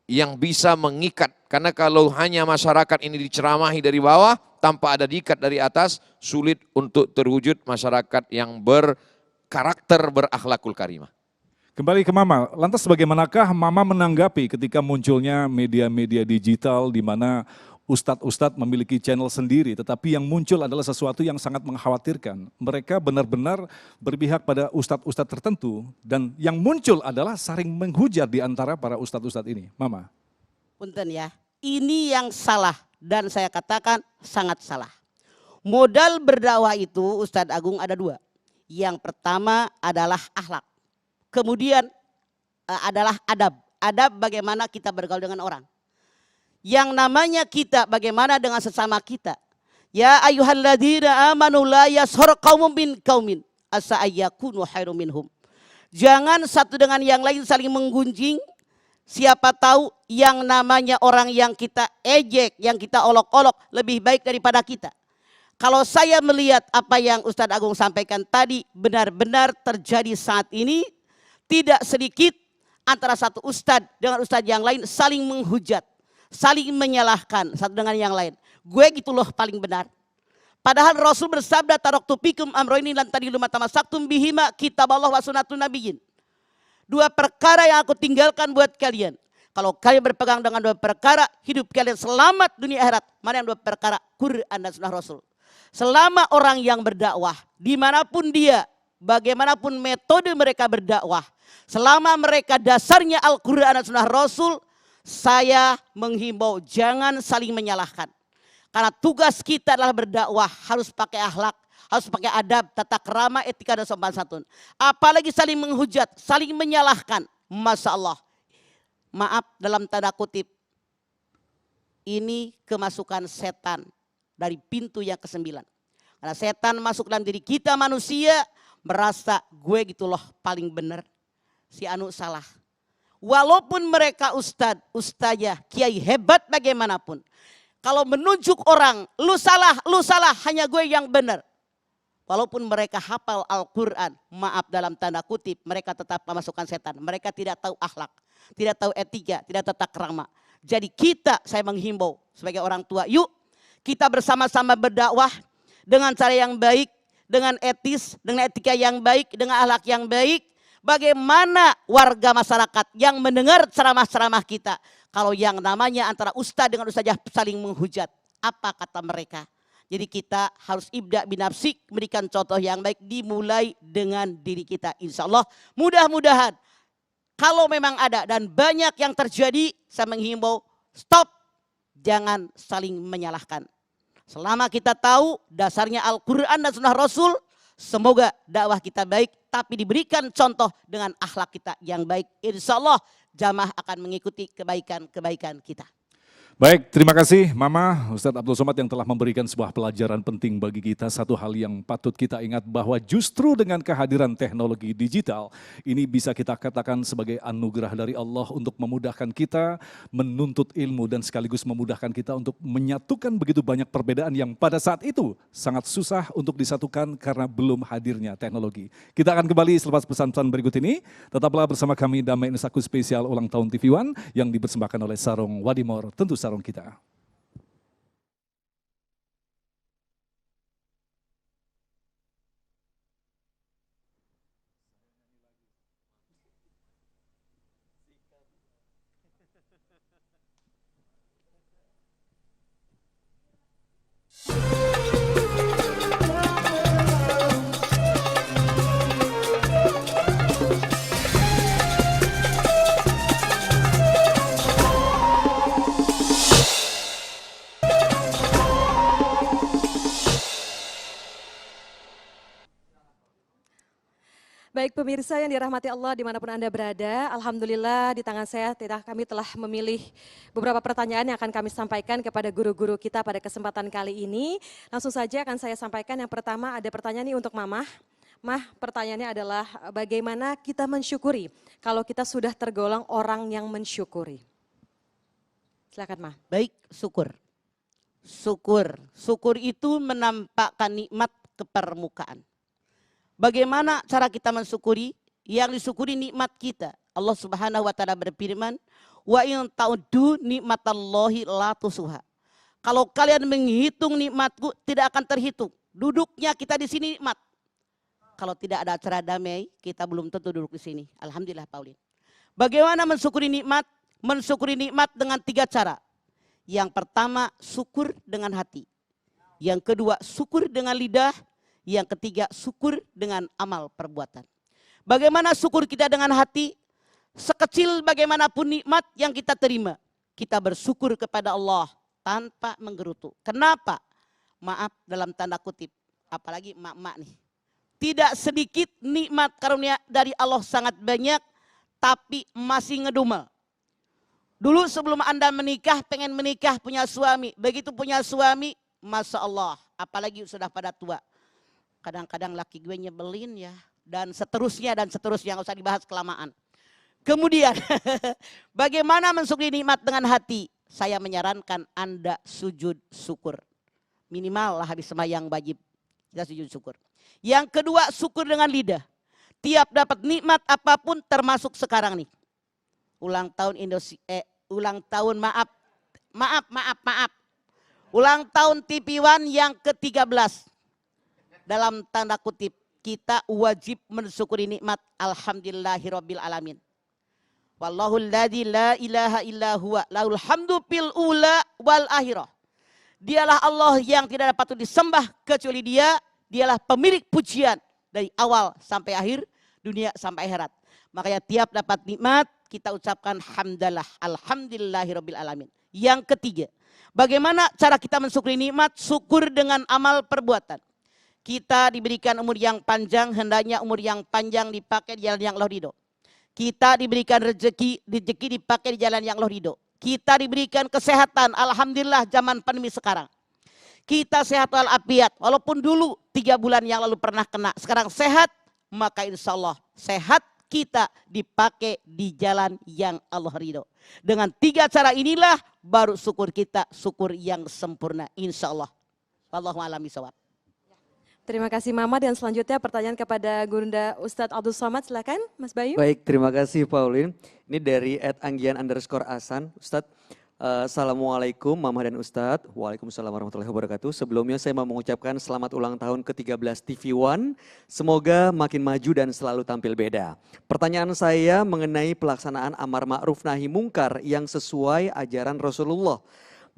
yang bisa mengikat. Karena kalau hanya masyarakat ini diceramahi dari bawah tanpa ada diikat dari atas, sulit untuk terwujud masyarakat yang berkarakter berakhlakul karimah. Kembali ke Mama, lantas bagaimanakah Mama menanggapi ketika munculnya media-media digital di mana ustadz-ustadz memiliki channel sendiri, tetapi yang muncul adalah sesuatu yang sangat mengkhawatirkan. Mereka benar-benar berpihak pada ustadz-ustadz tertentu, dan yang muncul adalah saling menghujat di antara para ustadz-ustadz ini. Mama. Punten ya, ini yang salah dan saya katakan sangat salah. Modal berdakwah itu Ustadz Agung ada 2. Yang pertama adalah akhlak. Kemudian adalah adab. Adab bagaimana kita bergaul dengan orang. Yang namanya kita bagaimana dengan sesama kita. Ya ayyuhalladzina amanu la yashhar qaumun min qaumin asa ayyakunu khairum minhum. Jangan satu dengan yang lain saling menggunjing. Siapa tahu yang namanya orang yang kita ejek, yang kita olok-olok lebih baik daripada kita. Kalau saya melihat apa yang Ustadz Agung sampaikan tadi benar-benar terjadi saat ini, tidak sedikit antara satu ustadz dengan ustadz yang lain saling menghujat, saling menyalahkan satu dengan yang lain. Gue gitu loh paling benar. Padahal Rasul bersabda taraktu fikum amroini lan tadilu ma tamassaktum bihima kitaballah wa sunnatun nabiyyin. 2 perkara yang aku tinggalkan buat kalian. Kalau kalian berpegang dengan 2 perkara, hidup kalian selamat dunia akhirat. Mana yang 2 perkara? Quran dan sunnah Rasul. Selama orang yang berdakwah, dimanapun dia, bagaimanapun metode mereka berdakwah, selama mereka dasarnya Al-Quran dan sunnah Rasul, saya menghimbau jangan saling menyalahkan. Karena tugas kita adalah berdakwah, harus pakai akhlak, harus pakai adab, tata krama, etika dan sopan santun. Apalagi saling menghujat, saling menyalahkan. Masya Allah. Maaf dalam tanda kutip. ini kemasukan setan dari pintu yang ke-9. Karena setan masuk dalam diri kita manusia, merasa gue gitu loh paling benar, si anu salah. Walaupun mereka ustadz, ustazah, kiai hebat bagaimanapun. Kalau menunjuk orang, lu salah, hanya gue yang benar. Walaupun mereka hafal Al-Quran, maaf dalam tanda kutip, mereka tetap memasukkan setan. Mereka tidak tahu akhlak, tidak tahu etika, tidak tata krama. Jadi kita, saya menghimbau sebagai orang tua, yuk kita bersama-sama berdakwah dengan cara yang baik, dengan etis, dengan etika yang baik, dengan akhlak yang baik. Bagaimana warga masyarakat yang mendengar ceramah-ceramah kita, kalau yang namanya antara ustadz dengan ustazah saling menghujat, apa kata mereka? Jadi kita harus ibda binafsik, memberikan contoh yang baik, dimulai dengan diri kita. Insya Allah mudah-mudahan kalau memang ada dan banyak yang terjadi, saya menghimbau stop, jangan saling menyalahkan. Selama kita tahu dasarnya Al-Quran dan Sunnah Rasul, semoga dakwah kita baik, tapi diberikan contoh dengan akhlak kita yang baik. Insya Allah jamaah akan mengikuti kebaikan-kebaikan kita. Baik, terima kasih Mama, Ustadz Abdul Somad yang telah memberikan sebuah pelajaran penting bagi kita. Satu hal yang patut kita ingat bahwa justru dengan kehadiran teknologi digital, ini bisa kita katakan sebagai anugerah dari Allah untuk memudahkan kita menuntut ilmu dan sekaligus memudahkan kita untuk menyatukan begitu banyak perbedaan yang pada saat itu sangat susah untuk disatukan karena belum hadirnya teknologi. Kita akan kembali selepas pesan-pesan berikut ini. Tetaplah bersama kami Damai Nusaku spesial ulang tahun TV One yang dipersembahkan oleh Sarung Wadimor, tentu sarung kita. Baik pemirsa yang dirahmati Allah dimanapun Anda berada, Alhamdulillah di tangan saya kami telah memilih beberapa pertanyaan yang akan kami sampaikan kepada guru-guru kita pada kesempatan kali ini. Langsung saja akan saya sampaikan. Yang pertama ada pertanyaan nih untuk Mama. Mah, pertanyaannya adalah bagaimana kita mensyukuri kalau kita sudah tergolong orang yang mensyukuri? Silakan Mah. Baik, syukur. Syukur itu menampakkan nikmat ke permukaan. Bagaimana cara kita mensyukuri? Yang disyukuri nikmat kita. Allah Subhanahu wa taala berfirman, "Wa in ta'uddu nikmatallahi la tusuha." Kalau kalian menghitung nikmatku tidak akan terhitung. Duduknya kita di sini nikmat. Kalau tidak ada acara damai, kita belum tentu duduk di sini. Alhamdulillah Paulin. Bagaimana mensyukuri nikmat? Mensyukuri nikmat dengan 3 cara. Yang pertama, syukur dengan hati. Yang kedua, syukur dengan lidah. Yang ketiga, syukur dengan amal perbuatan. Bagaimana syukur kita dengan hati? Sekecil bagaimanapun nikmat yang kita terima, kita bersyukur kepada Allah tanpa menggerutu. Kenapa? Maaf dalam tanda kutip, apalagi mak-mak nih. Tidak sedikit nikmat karunia dari Allah sangat banyak, tapi masih ngedumel. Dulu sebelum Anda menikah, pengen menikah punya suami. Begitu punya suami, Masya Allah, apalagi sudah pada tua. Kadang-kadang laki gue nyebelin ya. Dan seterusnya, nggak usah dibahas kelamaan. Kemudian, bagaimana mensyukuri nikmat dengan hati? Saya menyarankan Anda sujud syukur. Minimal lah habis sembahyang wajib, kita sujud syukur. Yang kedua, syukur dengan lidah. Tiap dapat nikmat apapun termasuk sekarang nih. Ulang tahun Ulang tahun TV One yang ke-13. Dalam tanda kutip, kita wajib mensyukuri nikmat alhamdulillahirabbil alamin. Wallahu alladzi la ilaha illa huwa lahul hamdu fil ula wal akhirah. Dialah Allah yang tidak dapat disembah kecuali Dia. Dialah pemilik pujian dari awal sampai akhir, dunia sampai akhirat. Makanya tiap dapat nikmat kita ucapkan hamdalah, alhamdulillahirabbil alamin. Yang ketiga, bagaimana cara kita mensyukuri nikmat? Syukur dengan amal perbuatan. Kita diberikan umur yang panjang, hendaknya umur yang panjang dipakai di jalan yang Allah ridho. Kita diberikan rezeki dipakai di jalan yang Allah ridho. Kita diberikan kesehatan, alhamdulillah zaman pandemi sekarang. Kita sehat walafiat, walaupun dulu 3 bulan yang lalu pernah kena, sekarang sehat, maka insya Allah sehat kita dipakai di jalan yang Allah ridho. Dengan 3 cara inilah baru syukur kita, syukur yang sempurna insya Allah. Wallahu a'lam bishawab. Terima kasih Mama, dan selanjutnya pertanyaan kepada Gurunda Ustadz Abdul Somad, silakan Mas Bayu. Baik, terima kasih Pauline. Ini dari @anggian_asan. Ustadz, Assalamualaikum Mama dan Ustadz. Waalaikumsalam warahmatullahi wabarakatuh. Sebelumnya saya mau mengucapkan selamat ulang tahun ke-13 TV One. Semoga makin maju dan selalu tampil beda. Pertanyaan saya mengenai pelaksanaan amar ma'ruf nahi mungkar yang sesuai ajaran Rasulullah.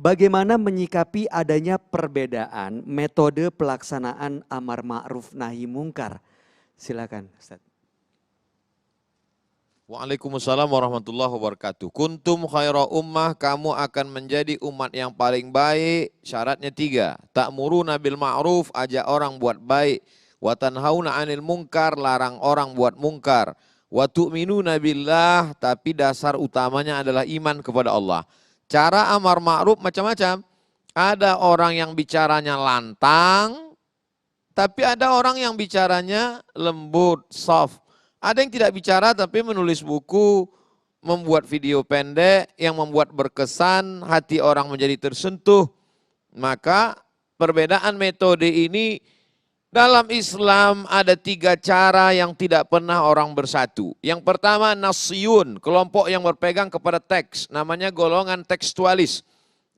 Bagaimana menyikapi adanya perbedaan metode pelaksanaan amar ma'ruf nahi mungkar? Silakan Ustaz. Waalaikumsalam warahmatullahi wabarakatuh. Kuntum khaira ummah, kamu akan menjadi umat yang paling baik. Syaratnya 3. Ta'muruna bil ma'ruf, ajak orang buat baik. Wa tanhauna 'anil munkar, larang orang buat mungkar. Wa tu'minuna billah, tapi dasar utamanya adalah iman kepada Allah. Cara amar ma'ruf macam-macam. Ada orang yang bicaranya lantang, tapi ada orang yang bicaranya lembut, soft. Ada yang tidak bicara tapi menulis buku, membuat video pendek yang membuat berkesan, hati orang menjadi tersentuh. Maka perbedaan metode ini dalam Islam ada 3 cara yang tidak pernah orang bersatu. Yang pertama nasyun, kelompok yang berpegang kepada teks, namanya golongan tekstualis.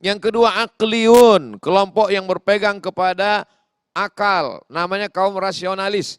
Yang kedua akliyun, kelompok yang berpegang kepada akal, namanya kaum rasionalis.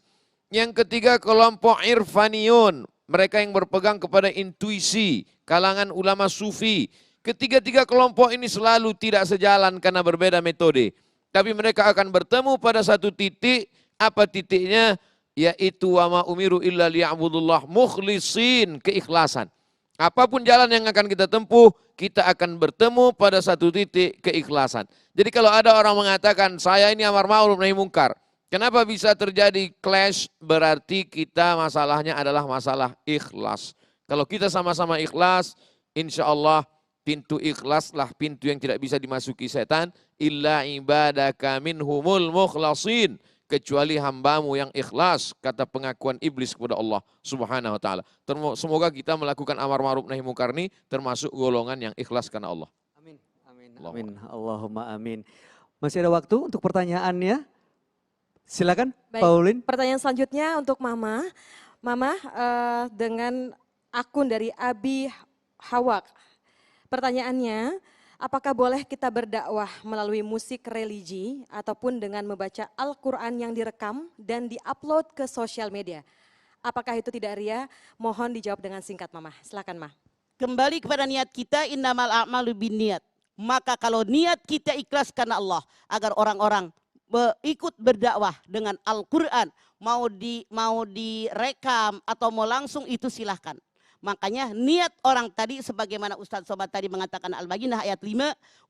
Yang ketiga kelompok irfaniyun, mereka yang berpegang kepada intuisi, kalangan ulama sufi. Ketiga-tiga kelompok ini selalu tidak sejalan karena berbeda metode. Tapi mereka akan bertemu pada satu titik, apa titiknya? Yaitu wa ma umiru illa liya'budullah mukhlisin, keikhlasan. Apapun jalan yang akan kita tempuh, kita akan bertemu pada satu titik keikhlasan. Jadi kalau ada orang mengatakan, saya ini amar ma'ruf nahi mungkar. Kenapa bisa terjadi clash? Berarti kita masalahnya adalah masalah ikhlas. Kalau kita sama-sama ikhlas, insya Allah pintu ikhlaslah pintu yang tidak bisa dimasuki setan. Illa ibadaka minhumul mukhlasin. Kecuali hambamu yang ikhlas, kata pengakuan iblis kepada Allah subhanahu wa ta'ala. Semoga kita melakukan amar ma'ruf nahi mungkar ini termasuk golongan yang ikhlas karena Allah. Amin, amin, amin. Allahumma amin. Masih ada waktu untuk pertanyaannya? Silakan, Baik, Pauline. pertanyaan selanjutnya untuk Mama. Mama dengan akun dari Abi Hawak. Pertanyaannya, apakah boleh kita berdakwah melalui musik religi ataupun dengan membaca Al-Quran yang direkam dan diupload ke sosial media? Apakah itu tidak ria? Mohon dijawab dengan singkat Mama. Silakan Ma. Kembali kepada niat kita, innamal a'malu binniyat. Maka kalau niat kita ikhlas karena Allah, agar orang-orang ikut berdakwah dengan Al-Quran, mau direkam atau mau langsung, itu silahkan. Makanya niat orang tadi sebagaimana Ustadz Sobat tadi mengatakan Al-Baqarah ayat 5,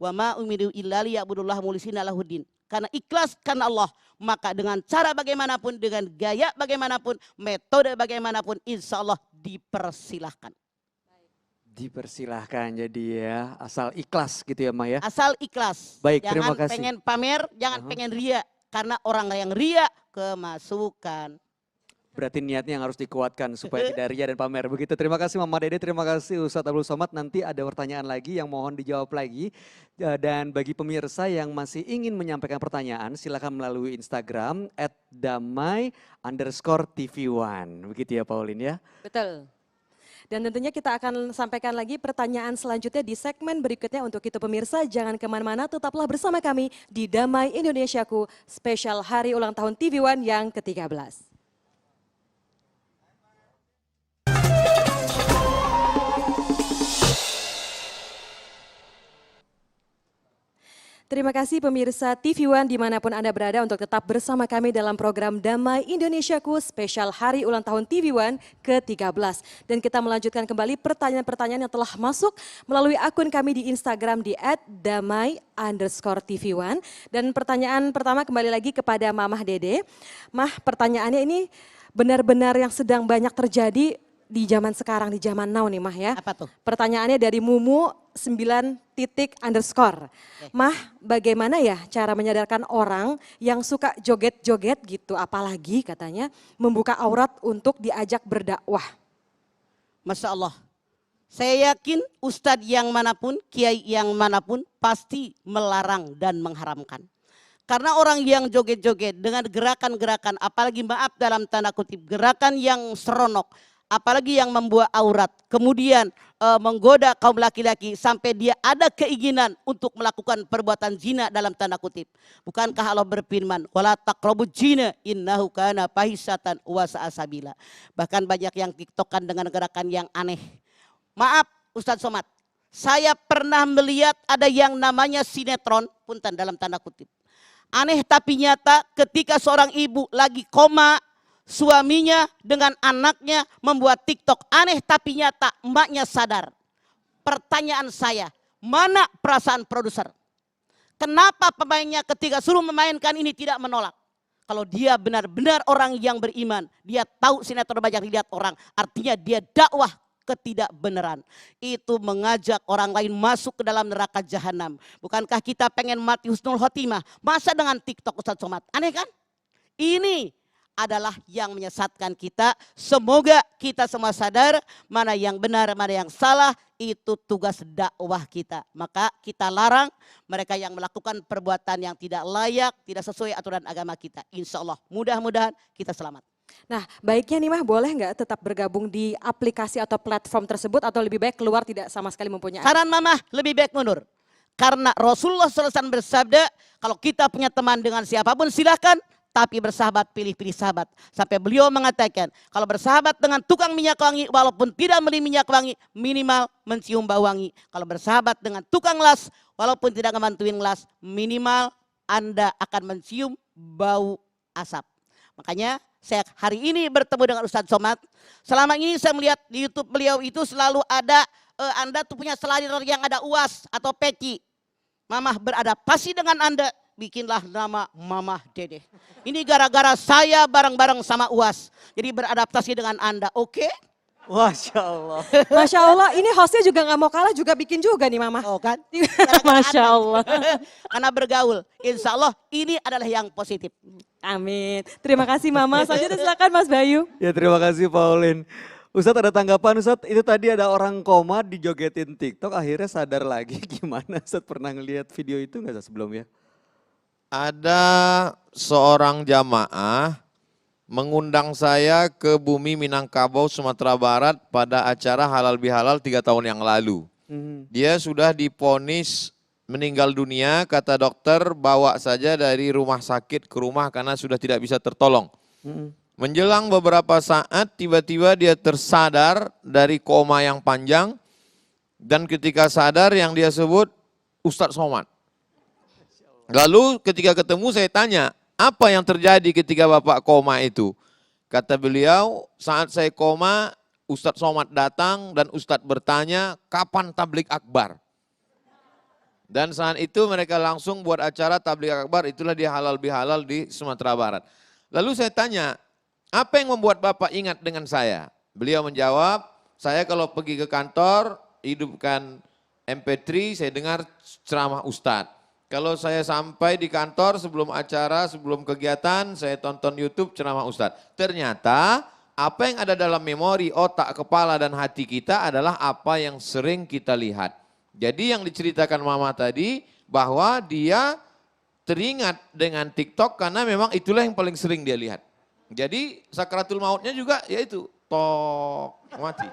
wa ma umiru illa liya'budullaha mukhlishina lahuddin. Karena ikhlas karena Allah, maka dengan cara bagaimanapun, dengan gaya bagaimanapun, metode bagaimanapun, insya Allah dipersilahkan. Dipersilahkan jadi ya, asal ikhlas gitu ya Ma ya. Asal ikhlas. Baik, jangan terima kasih. pengen pamer, jangan pengen ria. Karena orang yang ria kemasukan. Berarti niatnya yang harus dikuatkan supaya tidak ria dan pamer. Begitu, terima kasih Mama Dede, terima kasih Ustadz Abdul Somad. Nanti ada pertanyaan lagi yang mohon dijawab lagi. Dan bagi pemirsa yang masih ingin menyampaikan pertanyaan, silakan melalui Instagram @damai_TV1. Begitu ya Pauline ya. Betul. Dan tentunya kita akan sampaikan lagi pertanyaan selanjutnya di segmen berikutnya. Untuk itu pemirsa jangan kemana-mana, tetaplah bersama kami di Damai Indonesiaku spesial hari ulang tahun TV One yang ke-13. Terima kasih pemirsa TV One dimanapun Anda berada untuk tetap bersama kami dalam program Damai Indonesiaku spesial hari ulang tahun TV One ke-13. Dan kita melanjutkan kembali pertanyaan-pertanyaan yang telah masuk melalui akun kami di Instagram di @damai_TV1. Dan pertanyaan pertama kembali lagi kepada Mamah Dede. Mah, pertanyaannya ini benar-benar yang sedang banyak terjadi di zaman sekarang, di zaman now nih Mah ya. Apa tuh? Pertanyaannya dari Mumu 9 titik underscore. Mah, bagaimana ya cara menyadarkan orang yang suka joget-joget gitu, apalagi katanya membuka aurat untuk diajak berdakwah? Masya Allah. Saya yakin ustadz yang manapun, kiai yang manapun pasti melarang dan mengharamkan. Karena orang yang joget-joget dengan gerakan-gerakan, apalagi maaf dalam tanda kutip, gerakan yang seronok, apalagi yang membuat aurat, kemudian menggoda kaum laki-laki sampai dia ada keinginan untuk melakukan perbuatan zina dalam tanda kutip. Bukankah Allah berfirman, wala taqrabuz zina innahu kana fahisatan wa sa'a sabila. Bahkan banyak yang tiktokan dengan gerakan yang aneh. Maaf Ustadz Somad, saya pernah melihat ada yang namanya sinetron, punten dalam tanda kutip. Aneh tapi nyata ketika seorang ibu lagi koma, suaminya dengan anaknya membuat TikTok. Aneh tapi nyata, emaknya sadar. Pertanyaan saya, mana perasaan produser? Kenapa pemainnya ketika suruh memainkan ini tidak menolak? Kalau dia benar-benar orang yang beriman, dia tahu sinetron banyak dilihat orang, artinya dia dakwah ketidakbenaran. Itu mengajak orang lain masuk ke dalam neraka jahanam. Bukankah kita pengen mati husnul khotimah? Masa dengan TikTok Ustadz Somad? Aneh kan? Ini adalah yang menyesatkan kita. Semoga kita semua sadar mana yang benar, mana yang salah. Itu tugas dakwah kita. Maka kita larang mereka yang melakukan perbuatan yang tidak layak, tidak sesuai aturan agama kita. Insya Allah mudah-mudahan kita selamat. Nah, baiknya nih Mah, boleh nggak tetap bergabung di aplikasi atau platform tersebut atau lebih baik keluar tidak sama sekali mempunyai? Saran Mama lebih baik mundur. Karena Rasulullah SAW bersabda, kalau kita punya teman dengan siapapun silahkan, tapi bersahabat pilih-pilih sahabat. Sampai beliau mengatakan, kalau bersahabat dengan tukang minyak wangi, walaupun tidak beli minyak wangi, minimal mencium bau wangi. Kalau bersahabat dengan tukang las, walaupun tidak ngebantuin las, minimal Anda akan mencium bau asap. Makanya saya hari ini bertemu dengan Ustadz Somad. Selama ini saya melihat di YouTube beliau itu selalu ada, Anda tuh punya slider yang ada UAS atau peci. Mamah beradaptasi dengan Anda, bikinlah nama Mamah Dede. Ini gara-gara saya bareng-bareng sama UAS. Jadi beradaptasi dengan Anda, oke? Masya Allah. Masya Allah, ini hostnya juga nggak mau kalah, juga bikin juga nih Mama. Oh kan? Masya Allah. Karena bergaul, insya Allah ini adalah yang positif. Amin. Terima kasih Mama. Selanjutnya silakan Mas Bayu. Ya terima kasih Pauline. Ustadz ada tanggapan Ustadz, itu tadi ada orang koma dijogetin TikTok akhirnya sadar lagi, gimana Ustadz, pernah ngelihat video itu nggak Ustadz sebelumnya? Ada seorang jamaah mengundang saya ke bumi Minangkabau, Sumatera Barat pada acara Halal Bihalal 3 tahun yang lalu. Dia sudah divonis meninggal dunia, kata dokter bawa saja dari rumah sakit ke rumah karena sudah tidak bisa tertolong. Menjelang beberapa saat tiba-tiba dia tersadar dari koma yang panjang dan ketika sadar yang dia sebut Ustadz Somad. Lalu ketika ketemu saya tanya, apa yang terjadi ketika Bapak koma itu? Kata beliau, saat saya koma Ustadz Somad datang dan Ustadz bertanya, kapan tablik akbar? Dan saat itu mereka langsung buat acara tablik akbar, itulah dia halal bihalal di Sumatera Barat. Lalu saya tanya, apa yang membuat Bapak ingat dengan saya? Beliau menjawab, saya kalau pergi ke kantor, hidupkan MP3, saya dengar ceramah Ustadz. Kalau saya sampai di kantor sebelum acara, sebelum kegiatan, saya tonton YouTube ceramah Ustadz. Ternyata apa yang ada dalam memori, otak, kepala, dan hati kita adalah apa yang sering kita lihat. Jadi yang diceritakan Mama tadi bahwa dia teringat dengan TikTok karena memang itulah yang paling sering dia lihat. Jadi sakratul mautnya juga yaitu tok mati.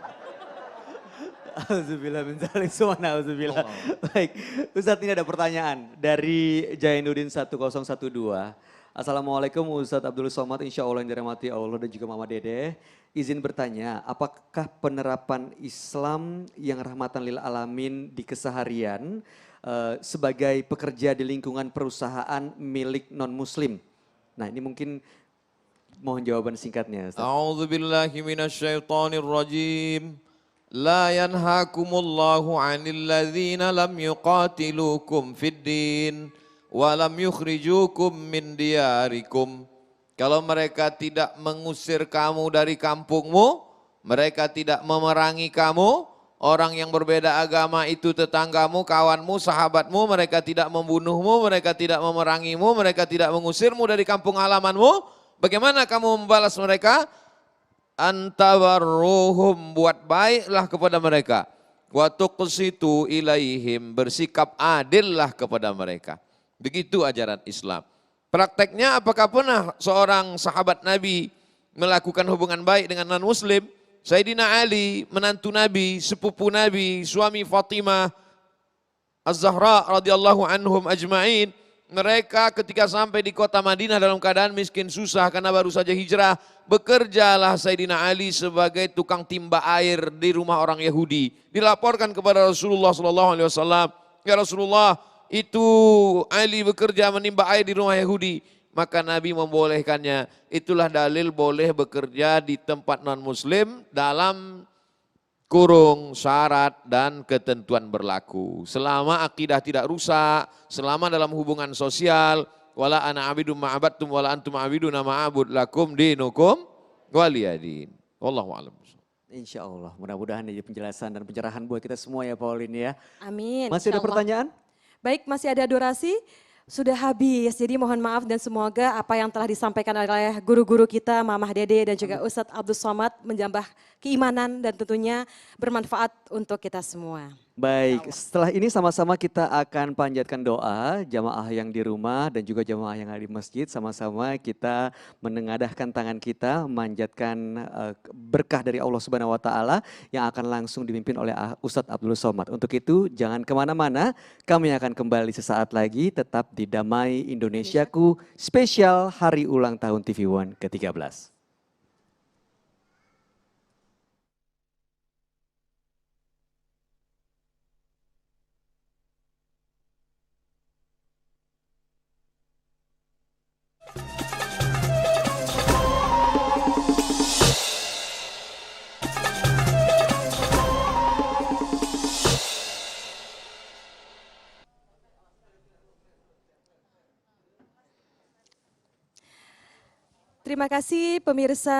Alhamdulillah min dzalik summa alhamdulillah. Baik, Ustadz ini ada pertanyaan dari Jainuddin 1012. Assalamualaikum Ustadz Abdul Somad, insya Allah yang dirahmati Allah dan juga Mama Dede. Izin bertanya, apakah penerapan Islam yang rahmatan lil alamin di keseharian sebagai pekerja di lingkungan perusahaan milik non-muslim? Nah ini mungkin mohon jawaban singkatnya Ustadz. A'udzubillahi minasyaitonirrajim. La yanhakumullahu 'anil ladzina lam yuqatilukum fid din wa lam yukhrijukum min diyarikum. Kalau mereka tidak mengusir kamu dari kampungmu, mereka tidak memerangi kamu. Orang yang berbeda agama itu tetanggamu, kawanmu, sahabatmu, mereka tidak membunuhmu, mereka tidak memerangimu, mereka tidak mengusirmu dari kampung halamanmu. Bagaimana kamu membalas mereka? Antabarruhum, buat baiklah kepada mereka. Wa tuqsitu ilaihim, bersikap adillah kepada mereka. Begitu ajaran Islam. Prakteknya apakah pernah seorang sahabat Nabi melakukan hubungan baik dengan non-muslim? Sayyidina Ali, menantu Nabi, sepupu Nabi, suami Fatimah Az-Zahra radhiyallahu anhum ajma'in. Mereka ketika sampai di kota Madinah dalam keadaan miskin susah karena baru saja hijrah, bekerjalah Sayyidina Ali sebagai tukang timba air di rumah orang Yahudi. Dilaporkan kepada Rasulullah SAW, ya Rasulullah, itu Ali bekerja menimba air di rumah Yahudi. Maka Nabi membolehkannya. Itulah dalil boleh bekerja di tempat non-muslim dalam kurung syarat dan ketentuan berlaku. Selama akidah tidak rusak, selama dalam hubungan sosial, wala ana abidum ma'abadtum wala antum abiduna ma'abud lakum dinukum waliyadin. Wallahu a'lam. Insya Allah, mudah-mudahan jadi penjelasan dan pencerahan buat kita semua ya Pauline ya. Amin. Masih ada Insya Allah. pertanyaan? Baik, masih ada durasi. Sudah habis, jadi mohon maaf dan semoga apa yang telah disampaikan oleh guru-guru kita, Mamah Dede dan juga Ustadz Abdul Somad menjambah keimanan dan tentunya bermanfaat untuk kita semua. Baik, setelah ini sama-sama kita akan panjatkan doa jamaah yang di rumah dan juga jamaah yang ada di masjid. Sama-sama kita menengadahkan tangan kita, memanjatkan berkah dari Allah Subhanahu Wa Taala yang akan langsung dipimpin oleh Ustadz Abdul Somad. Untuk itu jangan kemana-mana, kami akan kembali sesaat lagi tetap di Damai Indonesiaku spesial Hari Ulang Tahun TV One ke-13. Terima kasih pemirsa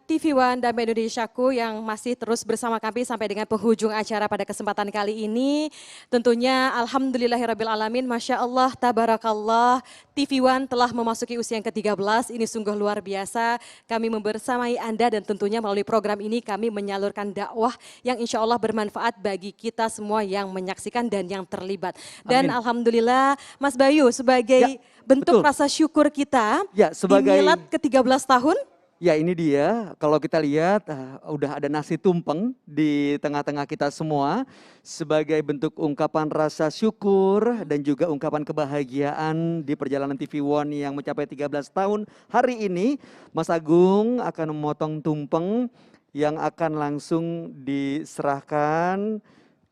TV One Damai Indonesiaku yang masih terus bersama kami sampai dengan penghujung acara pada kesempatan kali ini. Tentunya alhamdulillahirrabbilalamin, Masya Allah, tabarakallah, TV One telah memasuki usia yang ke-13, ini sungguh luar biasa. Kami membersamai Anda dan tentunya melalui program ini kami menyalurkan dakwah yang insya Allah bermanfaat bagi kita semua yang menyaksikan dan yang terlibat. Dan Amin. alhamdulillah Mas Bayu sebagai bentuk betul. rasa syukur kita Ya, sebagai di milad ke-13 tahun. Ya ini dia, kalau kita lihat udah ada nasi tumpeng di tengah-tengah kita semua sebagai bentuk ungkapan rasa syukur dan juga ungkapan kebahagiaan di perjalanan TV One yang mencapai 13 tahun. Hari ini Mas Agung akan memotong tumpeng yang akan langsung diserahkan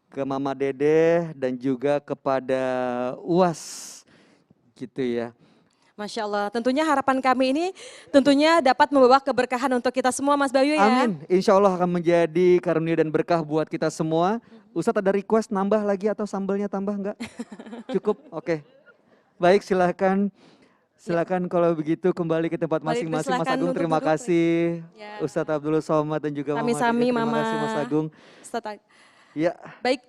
ke Mama Dede dan juga kepada UAS gitu ya. Masya Allah, tentunya harapan kami ini tentunya dapat membawa keberkahan untuk kita semua Mas Bayu ya. Amin, insya Allah akan menjadi karunia dan berkah buat kita semua. Ustadz ada request nambah lagi atau sambalnya tambah enggak? Cukup, oke. Baik silakan, silakan kalau begitu kembali ke tempat Baik, masing-masing. Mas silakan Agung untuk terima duduk. kasih. Ya. Ustadz Abdul Somad dan juga Mama Sami-sami Dede. Terima Mama. kasih Mas Agung. Ustadz, Ya, baik,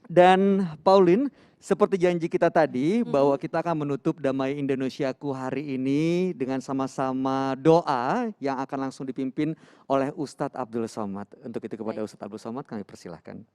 dan Pauline, seperti janji kita tadi bahwa kita akan menutup Damai Indonesiaku hari ini dengan sama-sama doa yang akan langsung dipimpin oleh Ustadz Abdul Somad. Untuk itu kepada Ustadz Abdul Somad kami persilahkan.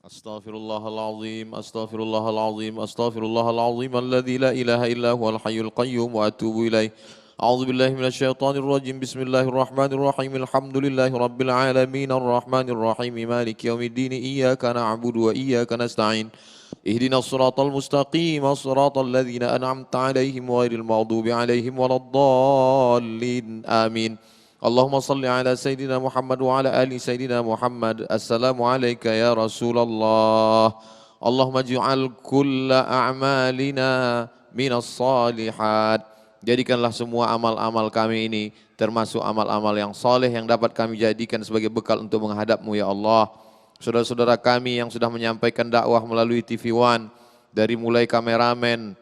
Astaghfirullahalazim, astaghfirullahalazim, astaghfirullahalazim, alladzi la ilaha illa huwal hayyul qayyum wa atubu ilaih. A'udzu billahi minasyaitonir rajim. Bismillahirrahmanirrahim. Alhamdulillahi rabbil alamin, arrahmanir rahim, maliki yaumiddin. Iyyaka na'budu wa iyyaka nasta'in. Ihdinas siratal mustaqim, siratal ladzina an'amta 'alaihim ghairil maghdubi 'alaihim waladdallin. Amin. Allahumma salli ala Sayyidina Muhammad wa ala ali Sayyidina Muhammad. Assalamu alayka ya Rasulullah. Allahumma ij'al kulla a'malina minas salihat. Jadikanlah semua amal-amal kami ini termasuk amal-amal yang soleh yang dapat kami jadikan sebagai bekal untuk menghadap-Mu ya Allah. Saudara-saudara kami yang sudah menyampaikan dakwah melalui TV One, dari mulai kameramen,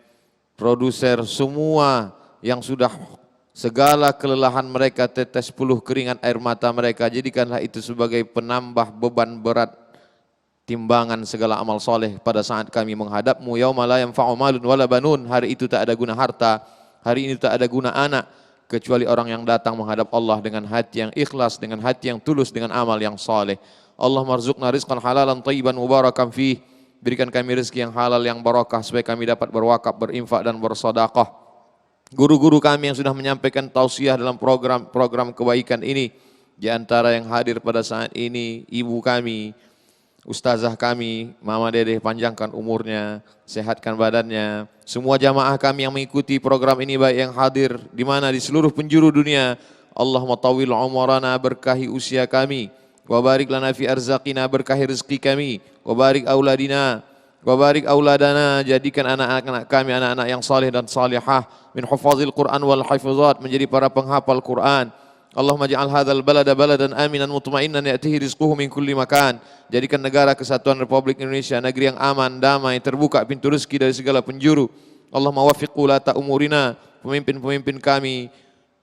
produser, semua yang sudah segala kelelahan mereka, tetes puluh keringat air mata mereka, jadikanlah itu sebagai penambah beban berat timbangan segala amal soleh pada saat kami menghadapmu. Yauma la yanfa'u malun wala banun, hari itu tak ada guna harta, hari ini tak ada guna anak, kecuali orang yang datang menghadap Allah dengan hati yang ikhlas, dengan hati yang tulus, dengan amal yang soleh. Allah marzuqna rizqan halalan tayyiban mubarakan fih, berikan kami rezeki yang halal yang barakah supaya kami dapat berwakaf, berinfak dan bersedekah. Guru-guru kami yang sudah menyampaikan tausiah dalam program kebaikan ini, di antara yang hadir pada saat ini, ibu kami, ustazah kami, Mama Dedeh, panjangkan umurnya, sehatkan badannya. Semua jamaah kami yang mengikuti program ini, baik yang hadir di mana di seluruh penjuru dunia. Allahumma tawil umrana, berkahi usia kami. Wa barik lana fi arzaqina, berkahi rezeki kami. Wa barik auladina, wa barik auladana, jadikan anak-anak kami anak-anak yang saleh dan salihah, min hufazil Quran wal hafizat, menjadi para penghafal Quran. Allahumma ja'al hadzal balada baladan aminan mutmainnan ya'tihi rizquhu min kulli makan. Jadikan negara kesatuan Republik Indonesia negeri yang aman, damai, terbuka pintu rezeki dari segala penjuru. Allahumma waffiq ulata umurina, pemimpin-pemimpin kami,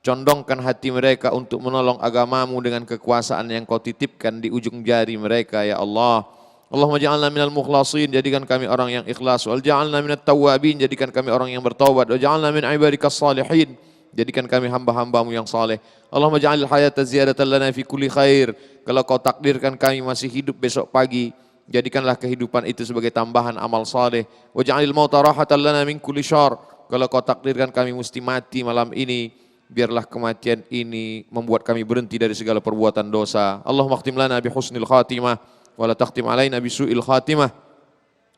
condongkan hati mereka untuk menolong agamamu dengan kekuasaan yang kau titipkan di ujung jari mereka, ya Allah. Allahumma ja'alna minal mukhlasin, jadikan kami orang yang ikhlas. Wal ja'alna minat tawwabin, jadikan kami orang yang bertaubat. Wa ja'alna min ibadikas salihin, jadikan kami hamba-hambamu yang saleh. Allahumma ja'alil hayata ziyadatan lana fi kulli khair. Kalau kau takdirkan kami masih hidup besok pagi, jadikanlah kehidupan itu sebagai tambahan amal saleh. Wa ja'alil mauta rahatan lana min kulli syarr. Kalau kau takdirkan kami mesti mati malam ini, biarlah kematian ini membuat kami berhenti dari segala perbuatan dosa. Allahumma khtim lana bi husnil khatimah wa la takhtim alaina bi su'il khatimah.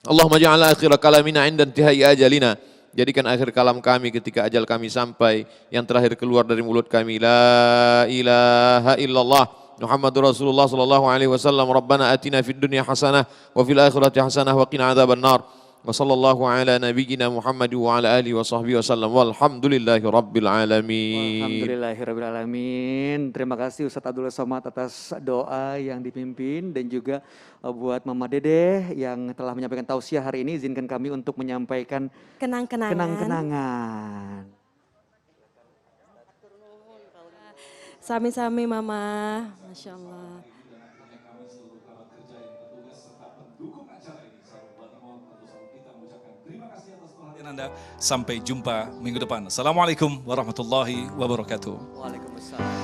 Allahumma ja'al akhir kalamina 'inda intihai ajalina. Jadikan akhir kalam kami ketika ajal kami sampai, yang terakhir keluar dari mulut kami, la ilaha illallah Muhammadur Rasulullah sallallahu alaihi wasallam. Rabbana atina fid dunya hasanah wa fil akhirati hasanah wa qina adzaban nar. Wa sallallahu ala nabiyyina Muhammad wa ala alihi wa sahbihi wasallam. Walhamdulillahi rabbil alamin. Alhamdulillahirabbil alamin. Terima kasih Ustadz Abdul Somad atas doa yang dipimpin, dan juga buat Mama Dedeh yang telah menyampaikan tausiah hari ini. Izinkan kami untuk menyampaikan kenang-kenangan. Sami-sami Mama, Masya Allah. Anda. Sampai jumpa minggu depan. Assalamualaikum warahmatullahi wabarakatuh. Waalaikumsalam.